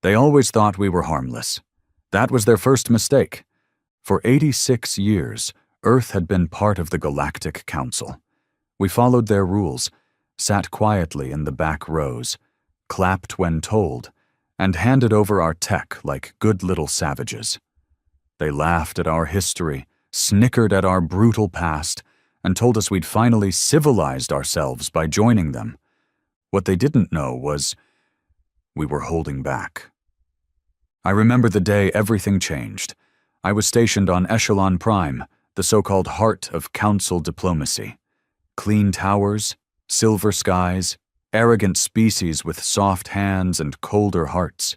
They always thought we were harmless. That was their first mistake. For 86 years, Earth had been part of the Galactic Council. We followed their rules, sat quietly in the back rows, clapped when told, and handed over our tech like good little savages. They laughed at our history, snickered at our brutal past, and told us we'd finally civilized ourselves by joining them. What they didn't know was we were holding back. I remember the day everything changed. I was stationed on Echelon Prime, the so-called heart of Council diplomacy. Clean towers, silver skies, arrogant species with soft hands and colder hearts.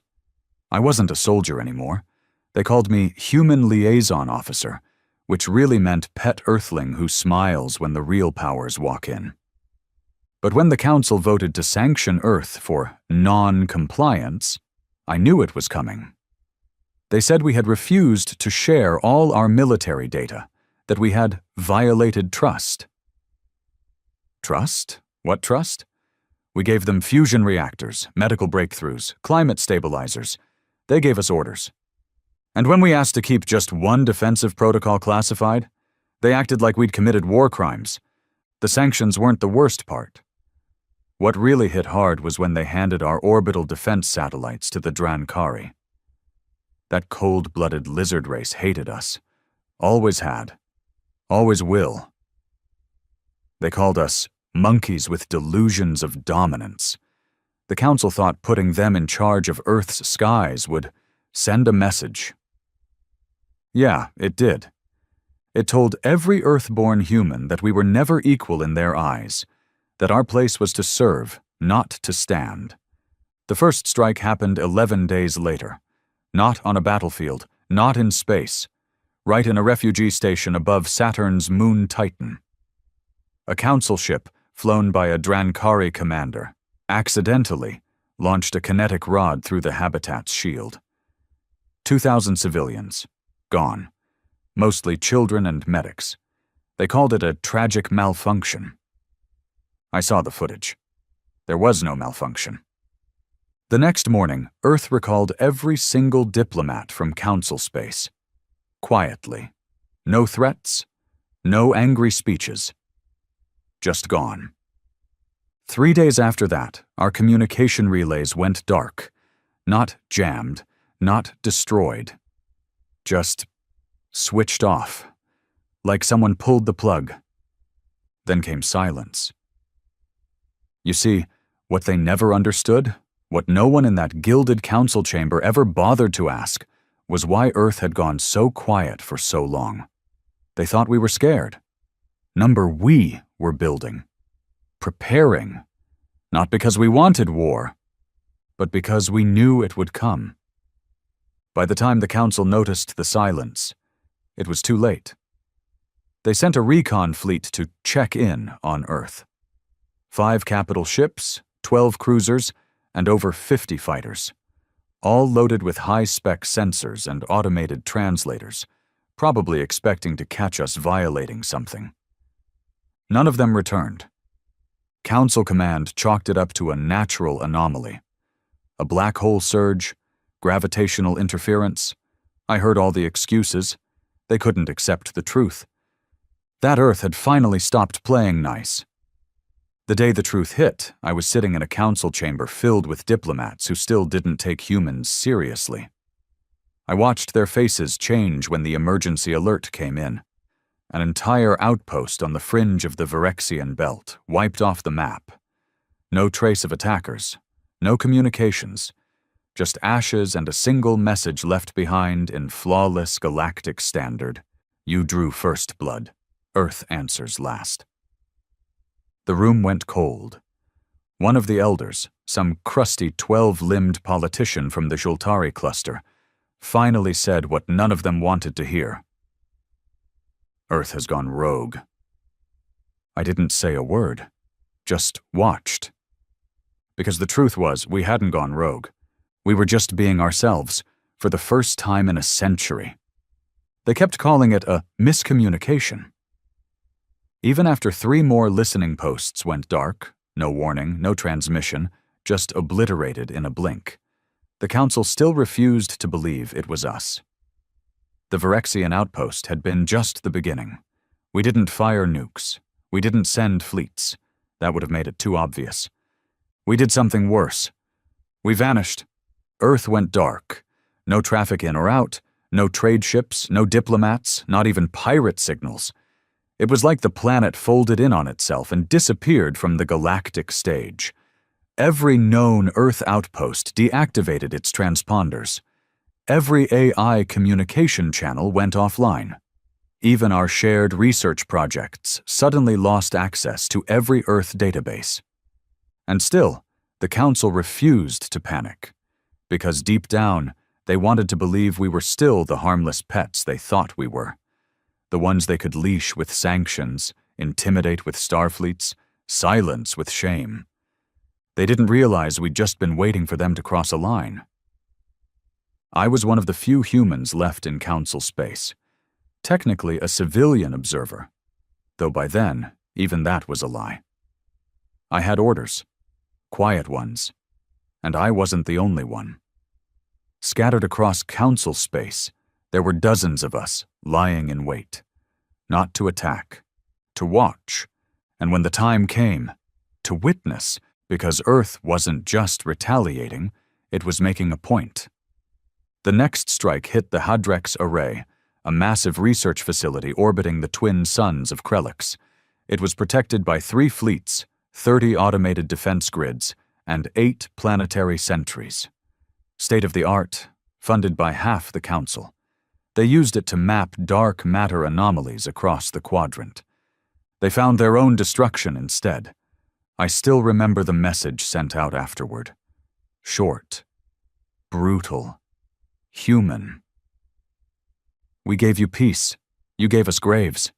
I wasn't a soldier anymore. They called me Human Liaison Officer, which really meant pet earthling who smiles when the real powers walk in. But when the Council voted to sanction Earth for non-compliance, I knew it was coming. They said we had refused to share all our military data, that we had violated trust. Trust? What trust? We gave them fusion reactors, medical breakthroughs, climate stabilizers. They gave us orders. And when we asked to keep just one defensive protocol classified, they acted like we'd committed war crimes. The sanctions weren't the worst part. What really hit hard was when they handed our orbital defense satellites to the Drankari. That cold-blooded lizard race hated us. Always had. Always will. They called us monkeys with delusions of dominance. The Council thought putting them in charge of Earth's skies would send a message. Yeah, it did. It told every Earth-born human that we were never equal in their eyes, that our place was to serve, not to stand. The first strike happened 11 days later. Not on a battlefield, not in space, right in a refugee station above Saturn's moon Titan. A Council ship, flown by a Drankari commander, accidentally launched a kinetic rod through the habitat's shield. 2,000 civilians, gone, mostly children and medics. They called it a tragic malfunction. I saw the footage. There was no malfunction. The next morning, Earth recalled every single diplomat from Council space. Quietly. No threats, no angry speeches. Just gone. 3 days after that, our communication relays went dark. Not jammed, not destroyed. Just switched off. Like someone pulled the plug. Then came silence. You see, what they never understood, what no one in that gilded council chamber ever bothered to ask, was why Earth had gone so quiet for so long. They thought we were scared. We were building. Preparing. Not because we wanted war, but because we knew it would come. By the time the Council noticed the silence, it was too late. They sent a recon fleet to check in on Earth. 5 capital ships, 12 cruisers, and over 50 fighters, all loaded with high-spec sensors and automated translators, probably expecting to catch us violating something. None of them returned. Council Command chalked it up to a natural anomaly. A black hole surge, gravitational interference. I heard all the excuses. They couldn't accept the truth. That Earth had finally stopped playing nice. The day the truth hit, I was sitting in a council chamber filled with diplomats who still didn't take humans seriously. I watched their faces change when the emergency alert came in. An entire outpost on the fringe of the Virexian belt, wiped off the map. No trace of attackers, no communications, just ashes and a single message left behind in flawless galactic standard. You drew first blood. Earth answers last. The room went cold. One of the elders, some crusty 12-limbed politician from the Jultari cluster, finally said what none of them wanted to hear. Earth has gone rogue. I didn't say a word, just watched. Because the truth was, we hadn't gone rogue. We were just being ourselves, for the first time in a century. They kept calling it a miscommunication. Even after 3 more listening posts went dark, no warning, no transmission, just obliterated in a blink, The Council still refused to believe it was us. The Virexian outpost had been just the beginning. We didn't fire nukes. We didn't send fleets. That would have made it too obvious. We did something worse. We vanished. Earth went dark. No traffic in or out, no trade ships, no diplomats, not even pirate signals. It was like the planet folded in on itself and disappeared from the galactic stage. Every known Earth outpost deactivated its transponders. Every AI communication channel went offline. Even our shared research projects suddenly lost access to every Earth database. And still, the Council refused to panic, because deep down, they wanted to believe we were still the harmless pets they thought we were. The ones they could leash with sanctions, intimidate with starfleets, silence with shame. They didn't realize we'd just been waiting for them to cross a line. I was one of the few humans left in Council space. Technically a civilian observer, though by then, even that was a lie. I had orders, quiet ones, and I wasn't the only one. Scattered across Council space, there were dozens of us lying in wait, not to attack, to watch, and when the time came, to witness, because Earth wasn't just retaliating, it was making a point. The next strike hit the Hadrex Array, a massive research facility orbiting the twin suns of Krelix. It was protected by 3 fleets, 30 automated defense grids, and 8 planetary sentries. State-of-the-art, funded by half the Council. They used it to map dark matter anomalies across the quadrant. They found their own destruction instead. I still remember the message sent out afterward. Short, brutal, human. We gave you peace. You gave us graves.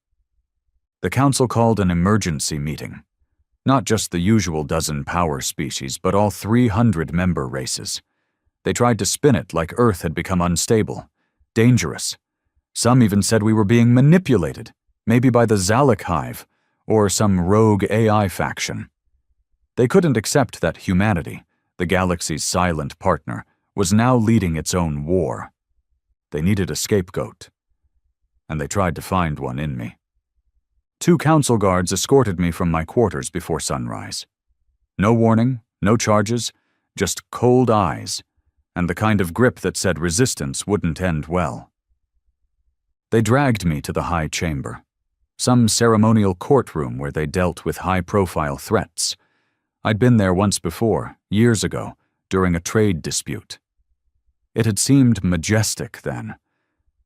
The Council called an emergency meeting. Not just the usual dozen power species, but all 300 member races. They tried to spin it like Earth had become unstable, dangerous. Some even said we were being manipulated, maybe by the Zalek Hive, or some rogue AI faction. They couldn't accept that humanity, the galaxy's silent partner, was now leading its own war. They needed a scapegoat, and they tried to find one in me. 2 Council guards escorted me from my quarters before sunrise. No warning, no charges, just cold eyes, and the kind of grip that said resistance wouldn't end well. They dragged me to the high chamber, some ceremonial courtroom where they dealt with high-profile threats. I'd been there once before, years ago, during a trade dispute. It had seemed majestic then.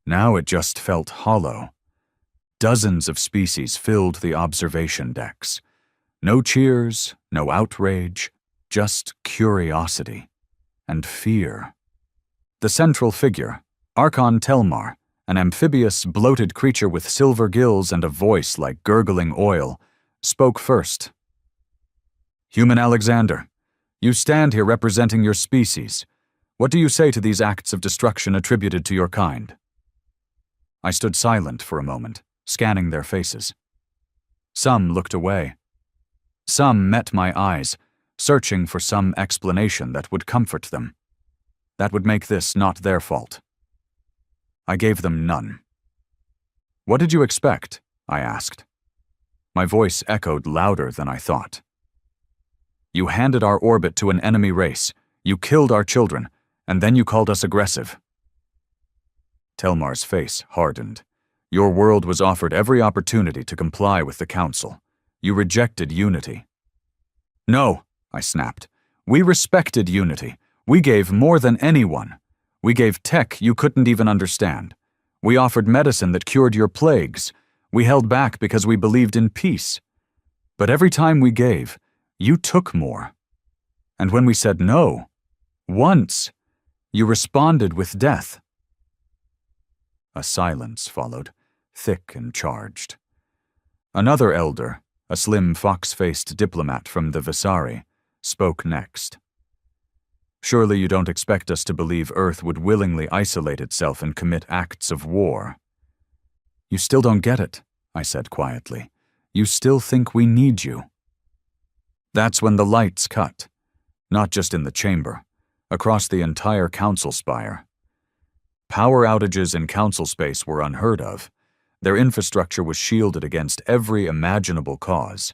Now it just felt hollow. Dozens of species filled the observation decks. No cheers, no outrage, just curiosity and fear. The central figure, Archon Telmar, an amphibious, bloated creature with silver gills and a voice like gurgling oil, spoke first. Human Alexander, you stand here representing your species. What do you say to these acts of destruction attributed to your kind? I stood silent for a moment, scanning their faces. Some looked away. Some met my eyes, searching for some explanation that would comfort them. That would make this not their fault. I gave them none. What did you expect? I asked. My voice echoed louder than I thought. You handed our orbit to an enemy race, you killed our children, and then you called us aggressive. Telmar's face hardened. Your world was offered every opportunity to comply with the Council. You rejected unity. No, I snapped. We respected unity. We gave more than anyone. We gave tech you couldn't even understand. We offered medicine that cured your plagues. We held back because we believed in peace. But every time we gave, you took more. And when we said no, once, you responded with death. A silence followed, thick and charged. Another elder, a slim fox-faced diplomat from the Visari, spoke next. Surely you don't expect us to believe Earth would willingly isolate itself and commit acts of war. You still don't get it, I said quietly. You still think we need you. That's when the lights cut, not just in the chamber, across the entire council spire. Power outages in council space were unheard of. Their infrastructure was shielded against every imaginable cause: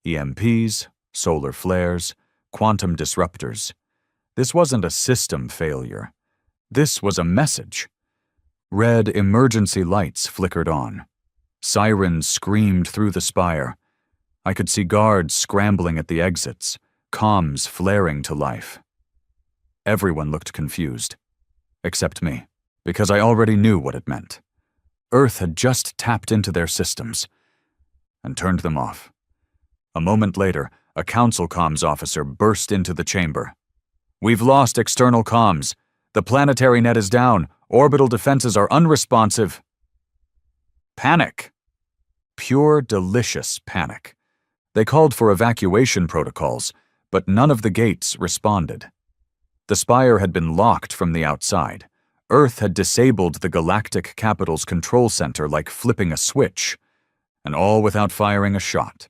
EMPs, solar flares, quantum disruptors. This wasn't a system failure. This was a message. Red emergency lights flickered on. Sirens screamed through the spire. I could see guards scrambling at the exits, comms flaring to life. Everyone looked confused, except me, because I already knew what it meant. Earth had just tapped into their systems and turned them off. A moment later, a council comms officer burst into the chamber. "We've lost external comms. The planetary net is down. Orbital defenses are unresponsive." Panic. Pure, delicious panic. They called for evacuation protocols, but none of the gates responded. The spire had been locked from the outside. Earth had disabled the galactic capital's control center like flipping a switch, and all without firing a shot.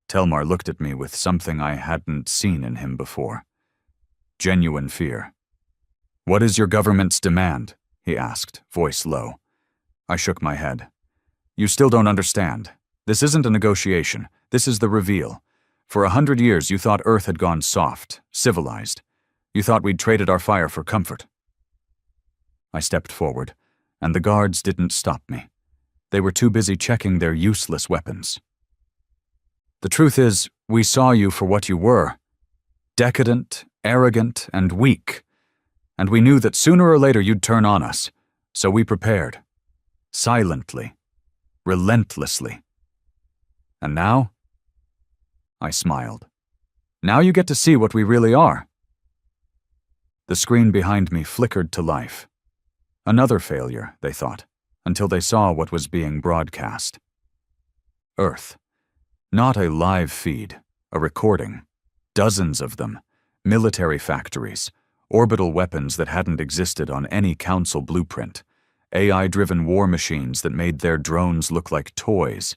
Telmar looked at me with something I hadn't seen in him before. Genuine fear. "What is your government's demand?" he asked, voice low. I shook my head. "You still don't understand. This isn't a negotiation. This is the reveal. For 100 years you thought Earth had gone soft, civilized. You thought we'd traded our fire for comfort." I stepped forward, and the guards didn't stop me. They were too busy checking their useless weapons. "The truth is, we saw you for what you were. Decadent, arrogant, and weak. And we knew that sooner or later you'd turn on us, so we prepared. Silently. Relentlessly. And now?" I smiled. "Now you get to see what we really are." The screen behind me flickered to life. Another failure, they thought, until they saw what was being broadcast. Earth. Not a live feed, a recording. Dozens of them. Military factories. Orbital weapons that hadn't existed on any council blueprint. AI-driven war machines that made their drones look like toys.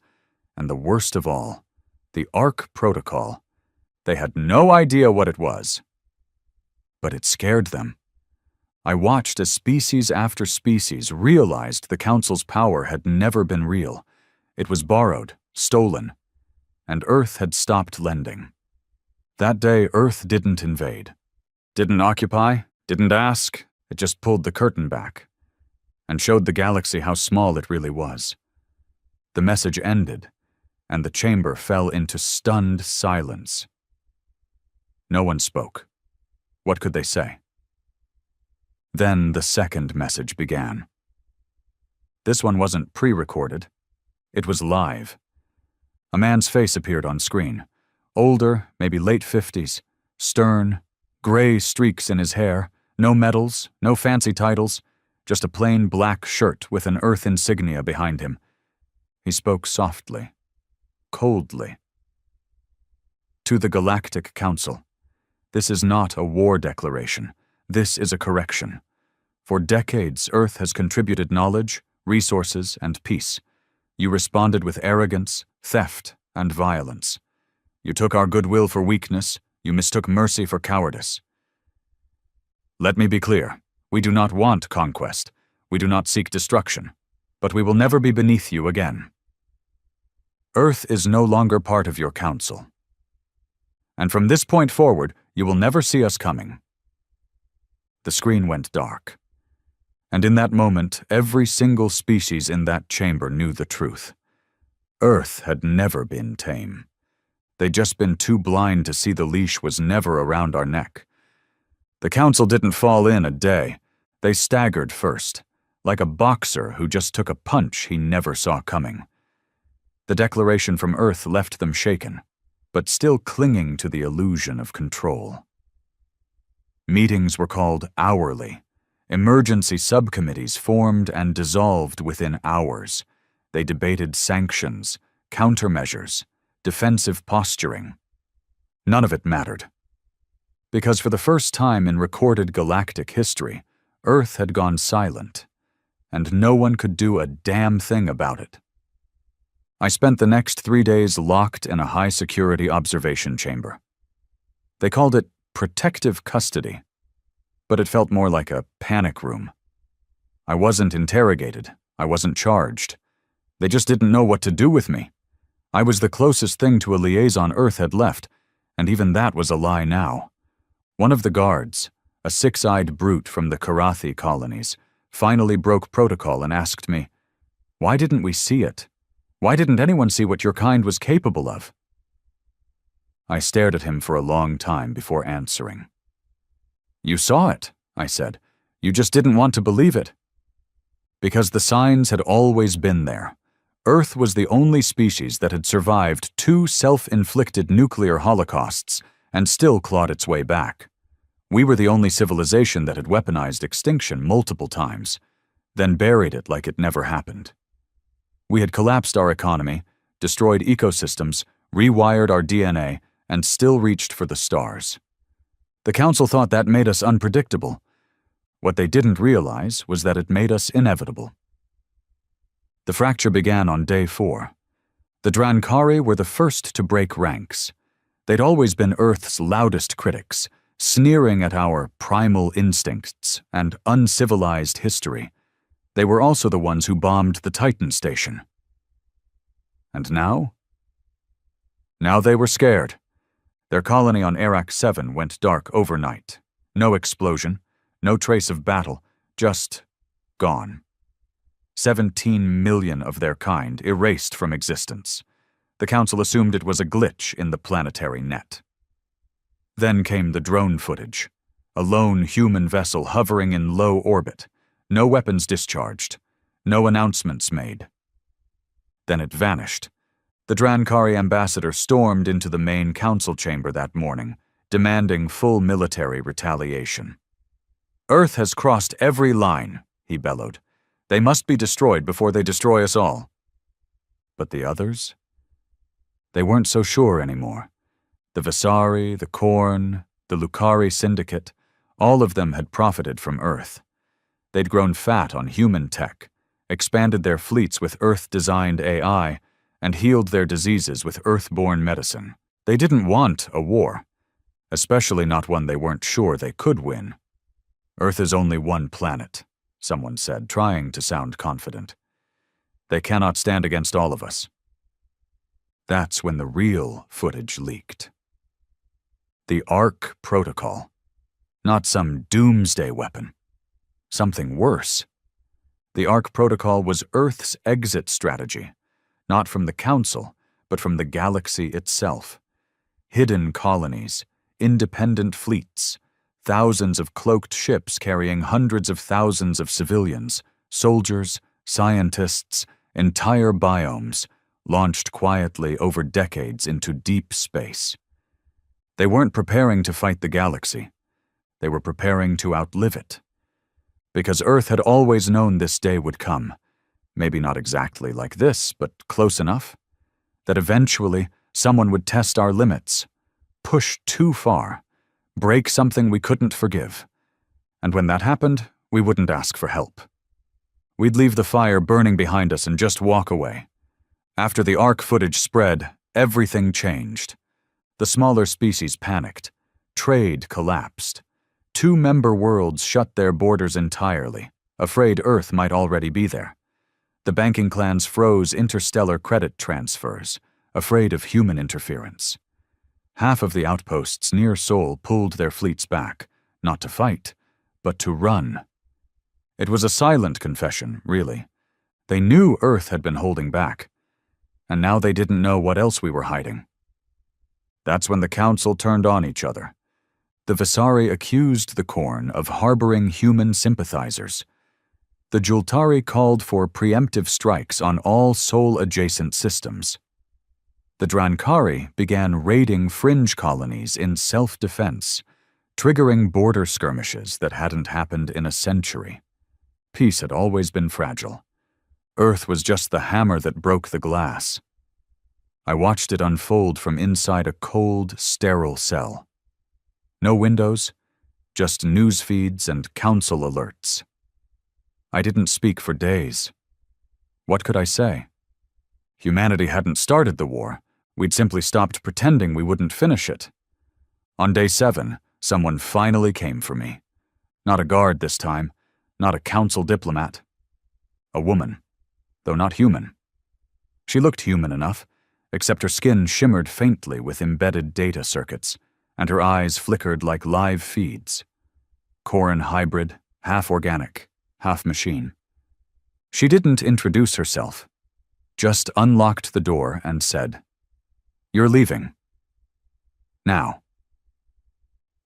And the worst of all, the ARC protocol. They had no idea what it was. But it scared them. I watched as species after species realized the Council's power had never been real. It was borrowed, stolen, and Earth had stopped lending. That day, Earth didn't invade. Didn't occupy, didn't ask, it just pulled the curtain back and showed the galaxy how small it really was. The message ended, and the chamber fell into stunned silence. No one spoke. What could they say? Then the second message began. This one wasn't pre-recorded. It was live. A man's face appeared on screen. Older, maybe late 50s, stern, gray streaks in his hair, no medals, no fancy titles, just a plain black shirt with an Earth insignia behind him. He spoke softly, coldly. "To the Galactic Council. This is not a war declaration. This is a correction. For decades, Earth has contributed knowledge, resources, and peace. You responded with arrogance, theft, and violence. You took our goodwill for weakness. You mistook mercy for cowardice. Let me be clear. We do not want conquest. We do not seek destruction. But we will never be beneath you again. Earth is no longer part of your council. And from this point forward, you will never see us coming." The screen went dark. And in that moment, every single species in that chamber knew the truth. Earth had never been tame. They'd just been too blind to see the leash was never around our neck. The council didn't fall in a day. They staggered first, like a boxer who just took a punch he never saw coming. The declaration from Earth left them shaken, but still clinging to the illusion of control. Meetings were called hourly. Emergency subcommittees formed and dissolved within hours. They debated sanctions, countermeasures, defensive posturing. None of it mattered. Because for the first time in recorded galactic history, Earth had gone silent, and no one could do a damn thing about it. I spent the next 3 days locked in a high-security observation chamber. They called it protective custody. but it felt more like a panic room. I wasn't interrogated. I wasn't charged. They just didn't know what to do with me. I was the closest thing to a liaison Earth had left, and even that was a lie now. One of the guards, a six-eyed brute from the Karathi colonies, finally broke protocol and asked me, "Why didn't we see it? Why didn't anyone see what your kind was capable of?" I stared at him for a long time before answering. "You saw it," I said. "You just didn't want to believe it." Because the signs had always been there. Earth was the only species that had survived 2 self-inflicted nuclear holocausts and still clawed its way back. We were the only civilization that had weaponized extinction multiple times, then buried it like it never happened. We had collapsed our economy, destroyed ecosystems, rewired our DNA, and still reached for the stars. The Council thought that made us unpredictable. What they didn't realize was that it made us inevitable. The fracture began on day 4. The Drankari were the first to break ranks. They'd always been Earth's loudest critics, sneering at our primal instincts and uncivilized history. They were also the ones who bombed the Titan station. And now? Now they were scared. Their colony on Arak 7 went dark overnight. No explosion, no trace of battle, just gone. 17 million of their kind erased from existence. The Council assumed it was a glitch in the planetary net. Then came the drone footage. A lone human vessel hovering in low orbit. No weapons discharged. No announcements made. Then it vanished. The Drankari ambassador stormed into the main council chamber that morning, demanding full military retaliation. "Earth has crossed every line," he bellowed. "They must be destroyed before they destroy us all." But the others? They weren't so sure anymore. The Visari, the Korn, the Lucari Syndicate, all of them had profited from Earth. They'd grown fat on human tech, expanded their fleets with Earth-designed AI, and healed their diseases with Earth-born medicine. They didn't want a war, especially not one they weren't sure they could win. "Earth is only one planet," someone said, trying to sound confident. "They cannot stand against all of us." That's when the real footage leaked. The Ark Protocol. Not some doomsday weapon. Something worse. The Ark Protocol was Earth's exit strategy, not from the Council, but from the galaxy itself. Hidden colonies, independent fleets, thousands of cloaked ships carrying hundreds of thousands of civilians, soldiers, scientists, entire biomes, launched quietly over decades into deep space. They weren't preparing to fight the galaxy. They were preparing to outlive it. Because Earth had always known this day would come, maybe not exactly like this, but close enough, that eventually someone would test our limits, push too far, break something we couldn't forgive. And when that happened, we wouldn't ask for help. We'd leave the fire burning behind us and just walk away. After the Ark footage spread, everything changed. The smaller species panicked. Trade collapsed. 2 member worlds shut their borders entirely, afraid Earth might already be there. The banking clans froze interstellar credit transfers, afraid of human interference. Half of the outposts near Sol pulled their fleets back, not to fight, but to run. It was a silent confession, really. They knew Earth had been holding back, and now they didn't know what else we were hiding. That's when the Council turned on each other. The Visari accused the Korn of harboring human sympathizers. The Jultari called for preemptive strikes on all Sol-adjacent systems. The Drankari began raiding fringe colonies in self-defense, triggering border skirmishes that hadn't happened in a century. Peace had always been fragile. Earth was just the hammer that broke the glass. I watched it unfold from inside a cold, sterile cell. No windows, just news feeds and council alerts. I didn't speak for days. What could I say? Humanity hadn't started the war. We'd simply stopped pretending we wouldn't finish it. On day 7, someone finally came for me. Not a guard this time, not a council diplomat. A woman, though not human. She looked human enough, except her skin shimmered faintly with embedded data circuits, and her eyes flickered like live feeds. Corin hybrid, half organic, half machine. She didn't introduce herself, just unlocked the door and said, "You're leaving. Now."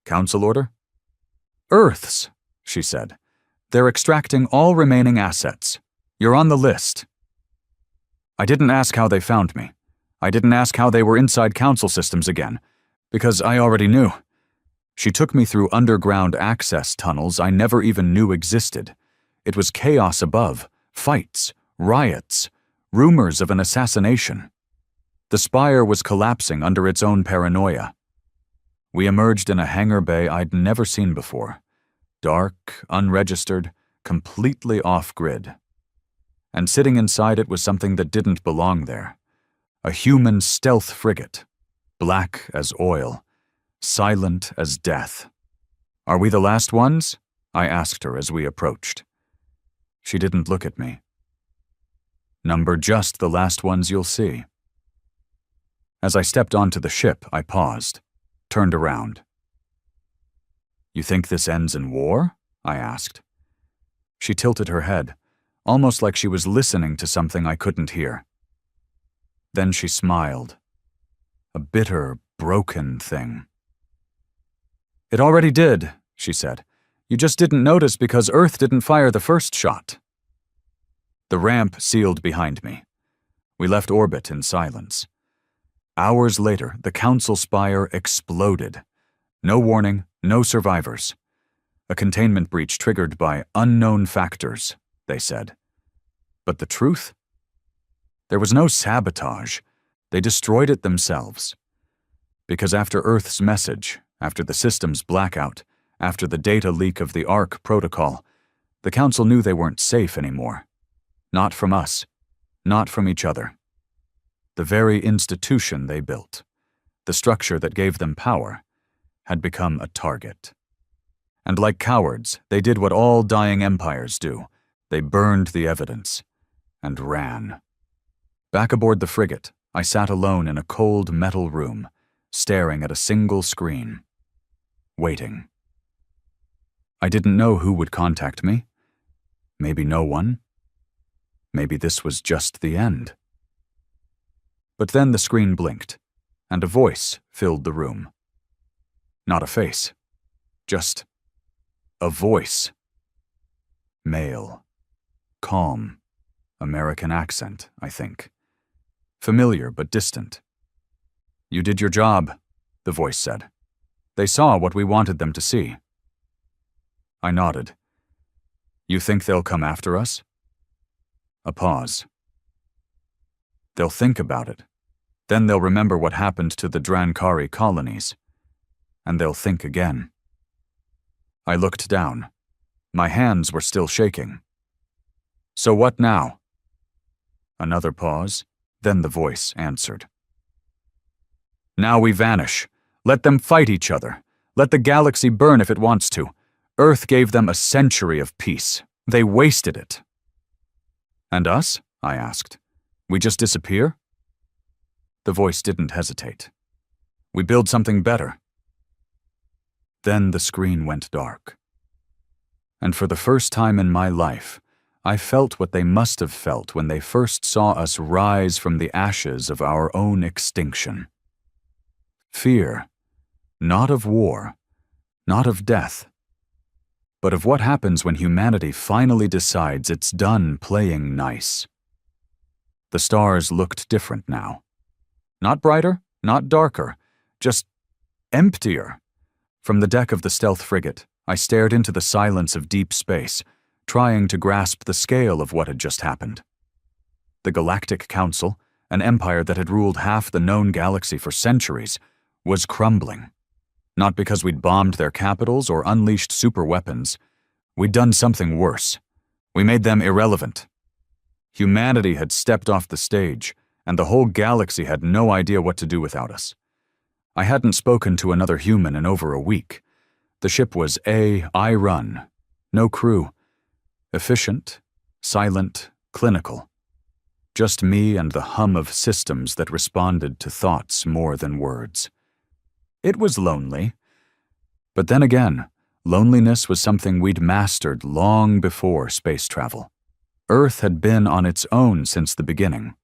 "Council order?" "Earth's," she said. "They're extracting all remaining assets. You're on the list." I didn't ask how they found me. I didn't ask how they were inside council systems again, because I already knew. She took me through underground access tunnels I never even knew existed. It was chaos above, fights, riots, rumors of an assassination. The spire was collapsing under its own paranoia. We emerged in a hangar bay I'd never seen before. Dark, unregistered, completely off-grid. And sitting inside it was something that didn't belong there. A human stealth frigate, black as oil, silent as death. "Are we the last ones?" I asked her as we approached. She didn't look at me. "Number just the last ones you'll see." As I stepped onto the ship, I paused, turned around. "You think this ends in war?" I asked. She tilted her head, almost like she was listening to something I couldn't hear. Then she smiled. A bitter, broken thing. "It already did," she said. "You just didn't notice because Earth didn't fire the first shot." The ramp sealed behind me. We left orbit in silence. Hours later, the council spire exploded. No warning, no survivors. A containment breach triggered by unknown factors, they said. But the truth? There was no sabotage. They destroyed it themselves. Because after Earth's message, after the system's blackout, after the data leak of the ARC protocol, the Council knew they weren't safe anymore. Not from us. Not from each other. The very institution they built, the structure that gave them power, had become a target. And like cowards, they did what all dying empires do. They burned the evidence and ran. Back aboard the frigate, I sat alone in a cold metal room, staring at a single screen, waiting. I didn't know who would contact me. Maybe no one. Maybe this was just the end. But then the screen blinked, and a voice filled the room. Not a face, just a voice. Male. Calm. American accent, I think. Familiar but distant. "You did your job," the voice said. "They saw what we wanted them to see." I nodded. "You think they'll come after us?" A pause. "They'll think about it. Then they'll remember what happened to the Drankari colonies. And they'll think again." I looked down. My hands were still shaking. "So what now?" Another pause, then the voice answered. "Now we vanish. Let them fight each other. Let the galaxy burn if it wants to. Earth gave them a century of peace. They wasted it." "And us?" I asked. "We just disappear?" The voice didn't hesitate. "We build something better." Then the screen went dark. And for the first time in my life, I felt what they must have felt when they first saw us rise from the ashes of our own extinction. Fear, not of war, not of death, but of what happens when humanity finally decides it's done playing nice. The stars looked different now. Not brighter, not darker, just emptier. From the deck of the stealth frigate, I stared into the silence of deep space, trying to grasp the scale of what had just happened. The Galactic Council, an empire that had ruled half the known galaxy for centuries, was crumbling. Not because we'd bombed their capitals or unleashed superweapons. We'd done something worse. We made them irrelevant. Humanity had stepped off the stage, and the whole galaxy had no idea what to do without us. I hadn't spoken to another human in over a week. The ship was I run, no crew. Efficient, silent, clinical. Just me and the hum of systems that responded to thoughts more than words. It was lonely. But then again, loneliness was something we'd mastered long before space travel. Earth had been on its own since the beginning.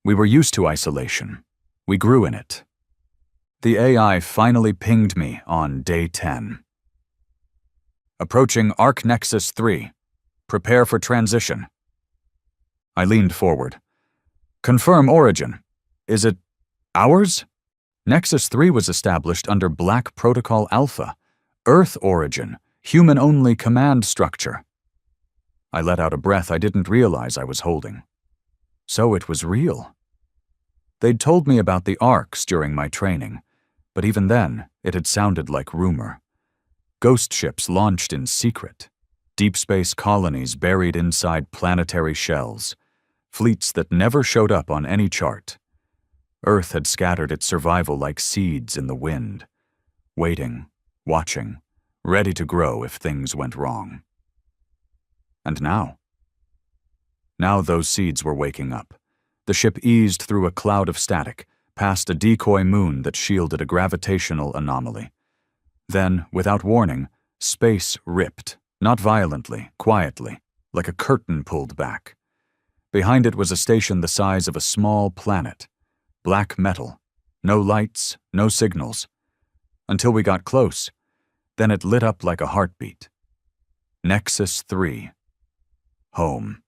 We were used to isolation. We grew in it. The AI finally pinged me on day 10. Approaching Arc Nexus 3. Prepare for transition. I leaned forward. Confirm origin. Is it ours? Nexus 3 was established under Black Protocol Alpha. Earth origin, human-only command structure. I let out a breath I didn't realize I was holding. So it was real. They'd told me about the arcs during my training, but even then, it had sounded like rumor. Ghost ships launched in secret. Deep space colonies buried inside planetary shells. Fleets that never showed up on any chart. Earth had scattered its survival like seeds in the wind. Waiting, watching, ready to grow if things went wrong. And now? Now those seeds were waking up. The ship eased through a cloud of static, past a decoy moon that shielded a gravitational anomaly. Then, without warning, space ripped, not violently, quietly, like a curtain pulled back. Behind it was a station the size of a small planet. Black metal. No lights, no signals. Until we got close. Then it lit up like a heartbeat. Nexus 3. Home.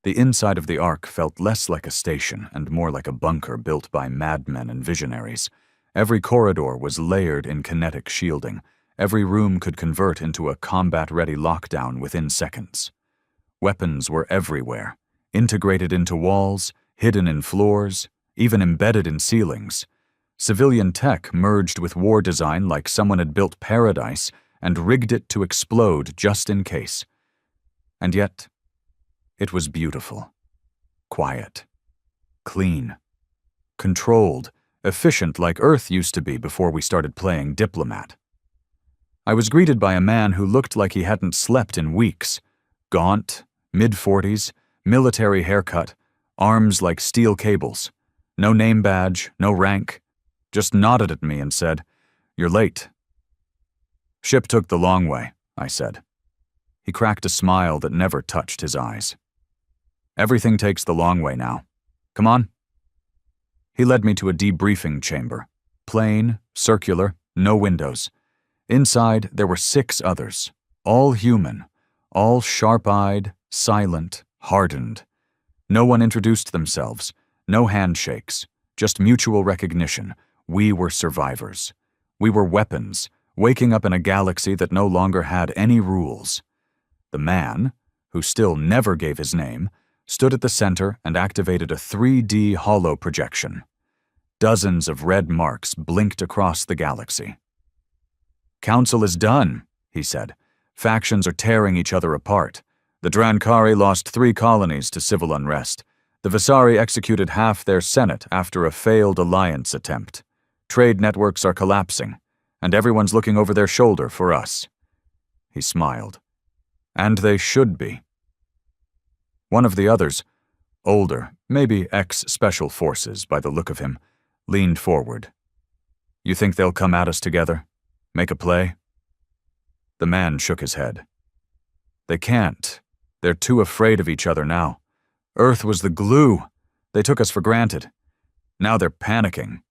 The inside of the Ark felt less like a station and more like a bunker built by madmen and visionaries. Every corridor was layered in kinetic shielding. Every room could convert into a combat-ready lockdown within seconds. Weapons were everywhere, integrated into walls, hidden in floors, even embedded in ceilings. Civilian tech merged with war design like someone had built paradise and rigged it to explode just in case. And yet, it was beautiful, quiet, clean, controlled, efficient like Earth used to be before we started playing diplomat. I was greeted by a man who looked like he hadn't slept in weeks. Gaunt, mid-40s, military haircut, arms like steel cables. No name badge, no rank. Just nodded at me and said, "You're late." "Ship took the long way," I said. He cracked a smile that never touched his eyes. "Everything takes the long way now. Come on." He led me to a debriefing chamber. Plain, circular, no windows. Inside, there were 6 others, all human, all sharp-eyed, silent, hardened. No one introduced themselves, no handshakes, just mutual recognition. We were survivors. We were weapons, waking up in a galaxy that no longer had any rules. The man, who still never gave his name, stood at the center and activated a 3D holo projection. Dozens of red marks blinked across the galaxy. "Council is done," he said. "Factions are tearing each other apart. The Drankari lost 3 colonies to civil unrest. The Visari executed half their senate after a failed alliance attempt. Trade networks are collapsing, and everyone's looking over their shoulder for us." He smiled. "And they should be." One of the others, older, maybe ex-special forces by the look of him, leaned forward. "You think they'll come at us together? Make a play?" The man shook his head. "They can't. They're too afraid of each other now. Earth was the glue. They took us for granted. Now they're panicking."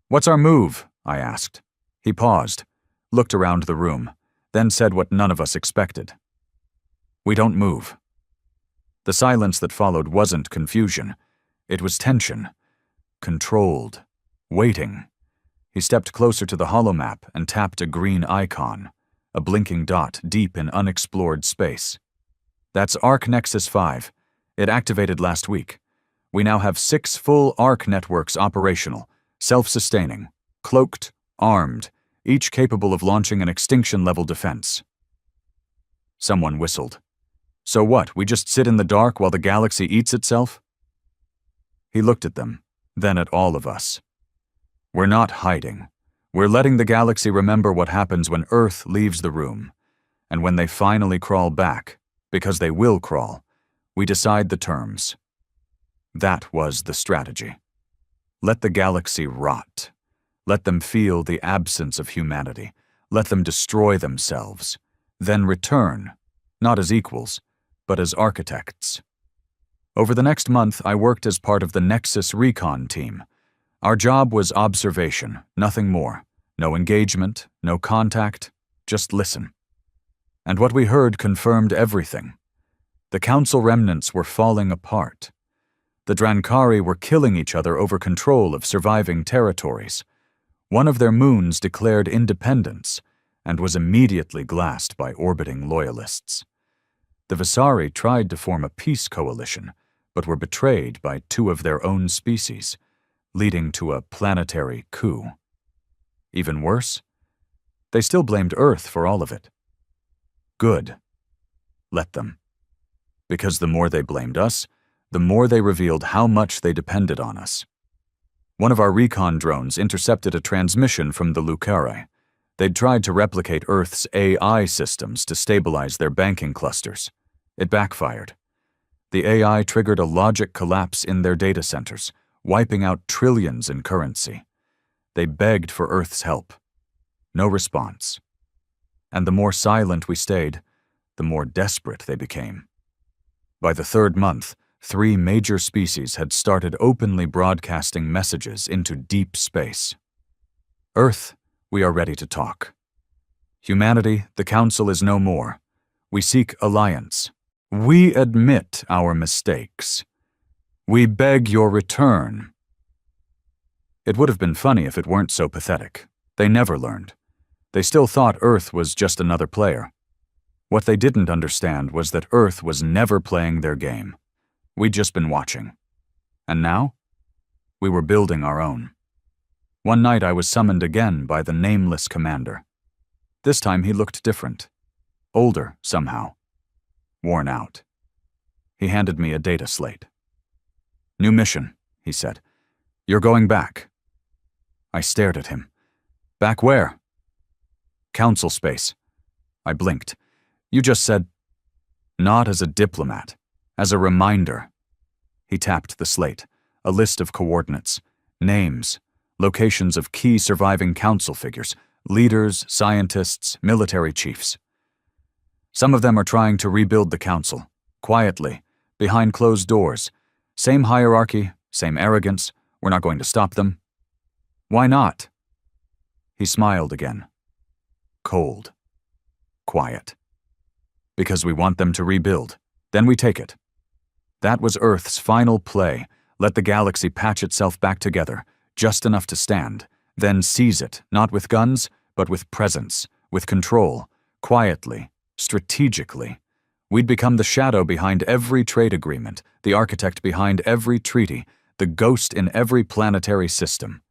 "What's our move?" I asked. He paused, looked around the room, then said what none of us expected. "We don't move." The silence that followed wasn't confusion. It was tension. Controlled. Waiting. He stepped closer to the holomap and tapped a green icon, a blinking dot deep in unexplored space. "That's Arc Nexus 5. It activated last week. We now have 6 full Arc networks operational, self-sustaining, cloaked, armed, each capable of launching an extinction-level defense." Someone whistled. "So what, we just sit in the dark while the galaxy eats itself?" He looked at them, then at all of us. "We're not hiding. We're letting the galaxy remember what happens when Earth leaves the room. And when they finally crawl back, because they will crawl, we decide the terms. That was the strategy. Let the galaxy rot. Let them feel the absence of humanity. Let them destroy themselves. Then return, not as equals, but as architects. Over the next month, I worked as part of the Nexus Recon team. Our job was observation, nothing more. No engagement, no contact, just listen. And what we heard confirmed everything. The Council remnants were falling apart. The Drankari were killing each other over control of surviving territories. One of their moons declared independence and was immediately glassed by orbiting loyalists. The Visari tried to form a peace coalition, but were betrayed by two of their own species, leading to a planetary coup. Even worse, they still blamed Earth for all of it. Good. Let them. Because the more they blamed us, the more they revealed how much they depended on us. One of our recon drones intercepted a transmission from the Lucari. They'd tried to replicate Earth's AI systems to stabilize their banking clusters. It backfired. The AI triggered a logic collapse in their data centers, wiping out trillions in currency. They begged for Earth's help. No response. And the more silent we stayed, the more desperate they became. By the third month, 3 major species had started openly broadcasting messages into deep space. Earth, we are ready to talk. Humanity, the Council is no more. We seek alliance. We admit our mistakes. We beg your return. It would have been funny if it weren't so pathetic. They never learned. They still thought Earth was just another player. What they didn't understand was that Earth was never playing their game. We'd just been watching. And now? We were building our own. One night I was summoned again by the nameless commander. This time he looked different. Older, somehow. Worn out. He handed me a data slate. New mission, he said. You're going back. I stared at him. Back where? Council space. I blinked. You just said, not as a diplomat, as a reminder. He tapped the slate, a list of coordinates, names, locations of key surviving council figures, leaders, scientists, military chiefs. Some of them are trying to rebuild the council, quietly, behind closed doors. Same hierarchy, same arrogance. We're not going to stop them. Why not? He smiled again. Cold. Quiet. Because we want them to rebuild. Then we take it. That was Earth's final play. Let the galaxy patch itself back together, just enough to stand. Then seize it, not with guns, but with presence, with control, quietly, strategically. We'd become the shadow behind every trade agreement, the architect behind every treaty, the ghost in every planetary system.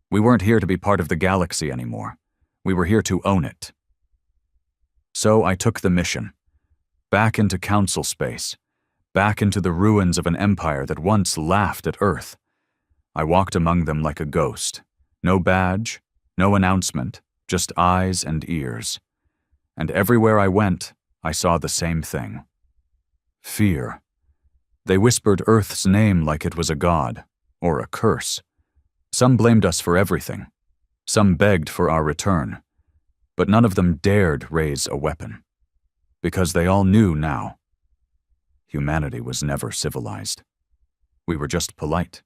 We weren't here to be part of the galaxy anymore. We were here to own it. So I took the mission. Back into council space. Back into the ruins of an empire that once laughed at Earth. I walked among them like a ghost. No badge, no announcement, just eyes and ears. And everywhere I went, I saw the same thing. Fear. They whispered Earth's name like it was a god, or a curse. Some blamed us for everything. Some begged for our return. But none of them dared raise a weapon. Because they all knew now. Humanity was never civilized. We were just polite.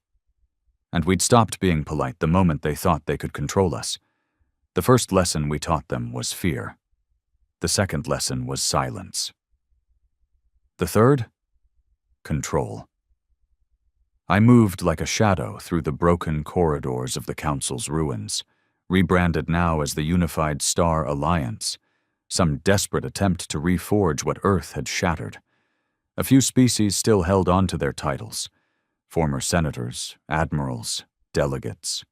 And we'd stopped being polite the moment they thought they could control us. The first lesson we taught them was fear. The second lesson was silence. The third? Control. I moved like a shadow through the broken corridors of the Council's ruins, rebranded now as the Unified Star Alliance, some desperate attempt to reforge what Earth had shattered. A few species still held on to their titles, former senators, admirals, delegates,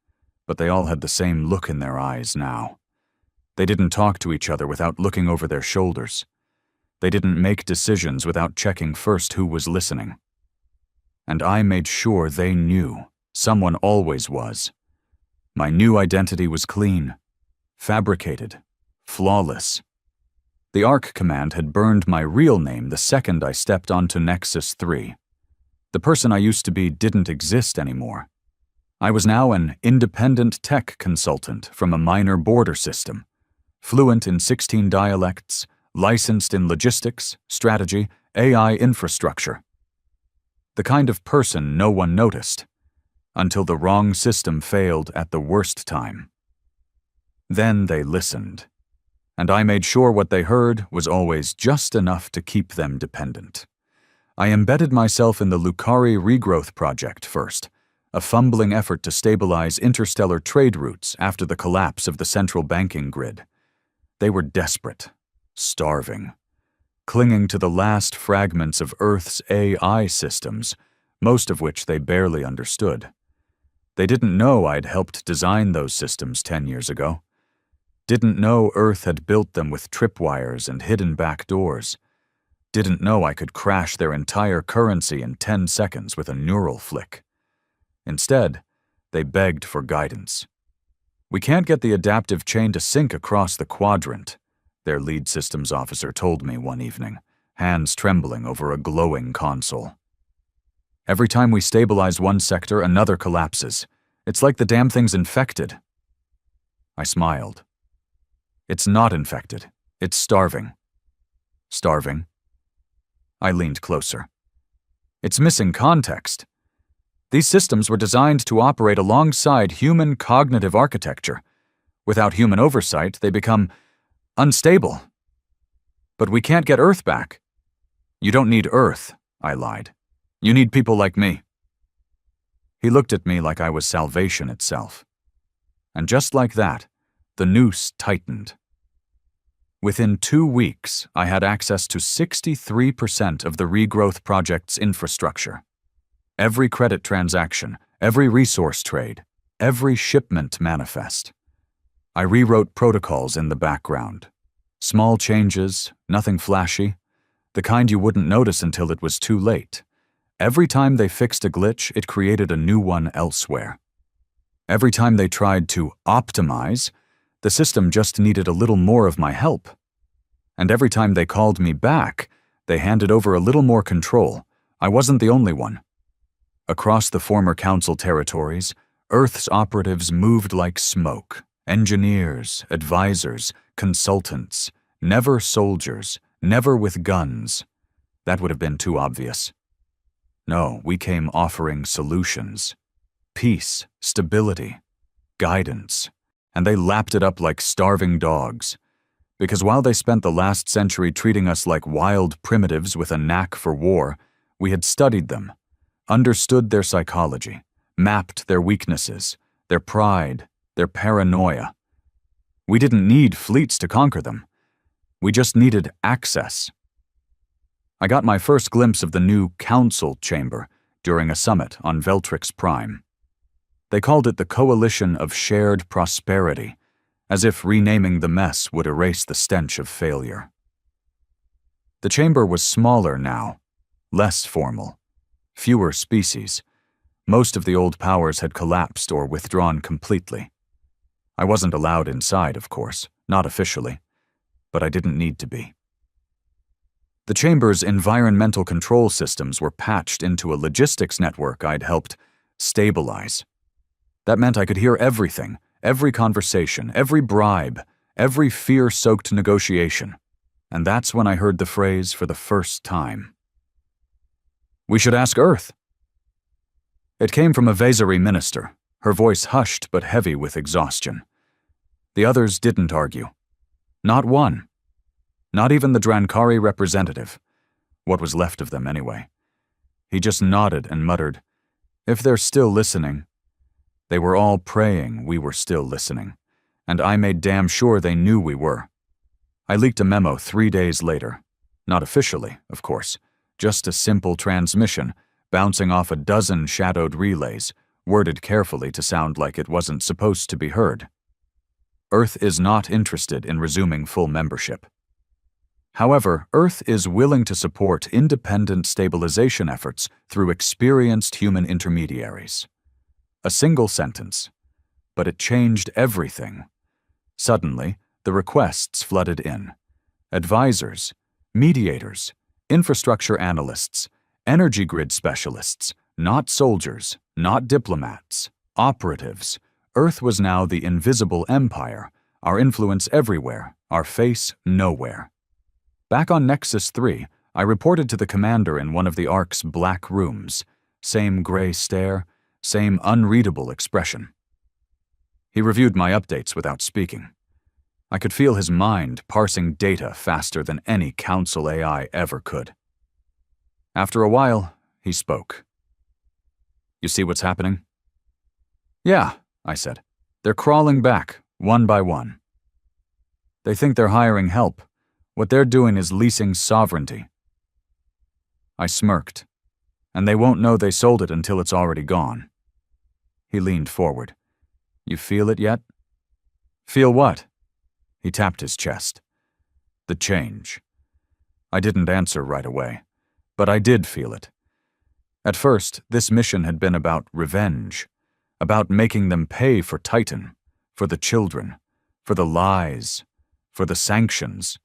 but they all had the same look in their eyes now. They didn't talk to each other without looking over their shoulders. They didn't make decisions without checking first who was listening. And I made sure they knew. Someone always was. My new identity was clean, fabricated, flawless. The ARC command had burned my real name the second I stepped onto Nexus 3. The person I used to be didn't exist anymore. I was now an independent tech consultant from a minor border system, fluent in 16 dialects, licensed in logistics, strategy, AI infrastructure. The kind of person no one noticed, until the wrong system failed at the worst time. Then they listened, and I made sure what they heard was always just enough to keep them dependent. I embedded myself in the Lucari regrowth project first, a fumbling effort to stabilize interstellar trade routes after the collapse of the central banking grid. They were desperate, starving, clinging to the last fragments of Earth's AI systems, most of which they barely understood. They didn't know I'd helped design those systems 10 years ago. Didn't know Earth had built them with tripwires and hidden back doors. Didn't know I could crash their entire currency in 10 seconds with a neural flick. Instead, they begged for guidance. "We can't get the adaptive chain to sync across the quadrant," their lead systems officer told me one evening, hands trembling over a glowing console. "Every time we stabilize one sector, another collapses. It's like the damn thing's infected." I smiled. "It's not infected. It's starving." "Starving?" I leaned closer. "It's missing context. These systems were designed to operate alongside human cognitive architecture. Without human oversight, they become unstable. But we can't get Earth back." "You don't need Earth," I lied. "You need people like me." He looked at me like I was salvation itself. And just like that, the noose tightened. Within 2 weeks, I had access to 63% of the regrowth project's infrastructure. Every credit transaction, every resource trade, every shipment manifest. I rewrote protocols in the background. Small changes, nothing flashy, the kind you wouldn't notice until it was too late. Every time they fixed a glitch, it created a new one elsewhere. Every time they tried to optimize, the system just needed a little more of my help. And every time they called me back, they handed over a little more control. I wasn't the only one. Across the former council territories, Earth's operatives moved like smoke. Engineers, advisors, consultants, never soldiers, never with guns. That would have been too obvious. No, we came offering solutions. Peace, stability, guidance. And they lapped it up like starving dogs. Because while they spent the last century treating us like wild primitives with a knack for war, we had studied them, understood their psychology, mapped their weaknesses, their pride, their paranoia. We didn't need fleets to conquer them. We just needed access. I got my first glimpse of the new council chamber during a summit on Veltrix Prime. They called it the Coalition of Shared Prosperity, as if renaming the mess would erase the stench of failure. The chamber was smaller now, less formal, fewer species. Most of the old powers had collapsed or withdrawn completely. I wasn't allowed inside, of course, not officially, but I didn't need to be. The chamber's environmental control systems were patched into a logistics network I'd helped stabilize. That meant I could hear everything, every conversation, every bribe, every fear-soaked negotiation. And that's when I heard the phrase for the first time. "We should ask Earth." It came from a Vesari minister, her voice hushed but heavy with exhaustion. The others didn't argue. Not one. Not even the Drankari representative. What was left of them, anyway. He just nodded and muttered, "If they're still listening." They were all praying we were still listening, and I made damn sure they knew we were. I leaked a memo 3 days later. Not officially, of course, just a simple transmission, bouncing off a dozen shadowed relays, worded carefully to sound like it wasn't supposed to be heard. Earth is not interested in resuming full membership. However, Earth is willing to support independent stabilization efforts through experienced human intermediaries. A single sentence. but it changed everything. Suddenly, the requests flooded in. Advisors, mediators, infrastructure analysts, energy grid specialists, not soldiers, not diplomats, operatives. Earth was now the invisible empire, our influence everywhere, our face nowhere. Back on Nexus 3, I reported to the commander in one of the Ark's black rooms. Same gray stare, same unreadable expression. He reviewed my updates without speaking. I could feel his mind parsing data faster than any Council AI ever could. After a while, he spoke. "You see what's happening?" "Yeah," I said. "They're crawling back, one by one. They think they're hiring help. What they're doing is leasing sovereignty." I smirked. "And they won't know they sold it until it's already gone." He leaned forward. "You feel it yet?" "Feel what?" He tapped his chest. "The change." I didn't answer right away, but I did feel it. At first, this mission had been about revenge, about making them pay for Titan, for the children, for the lies, for the sanctions,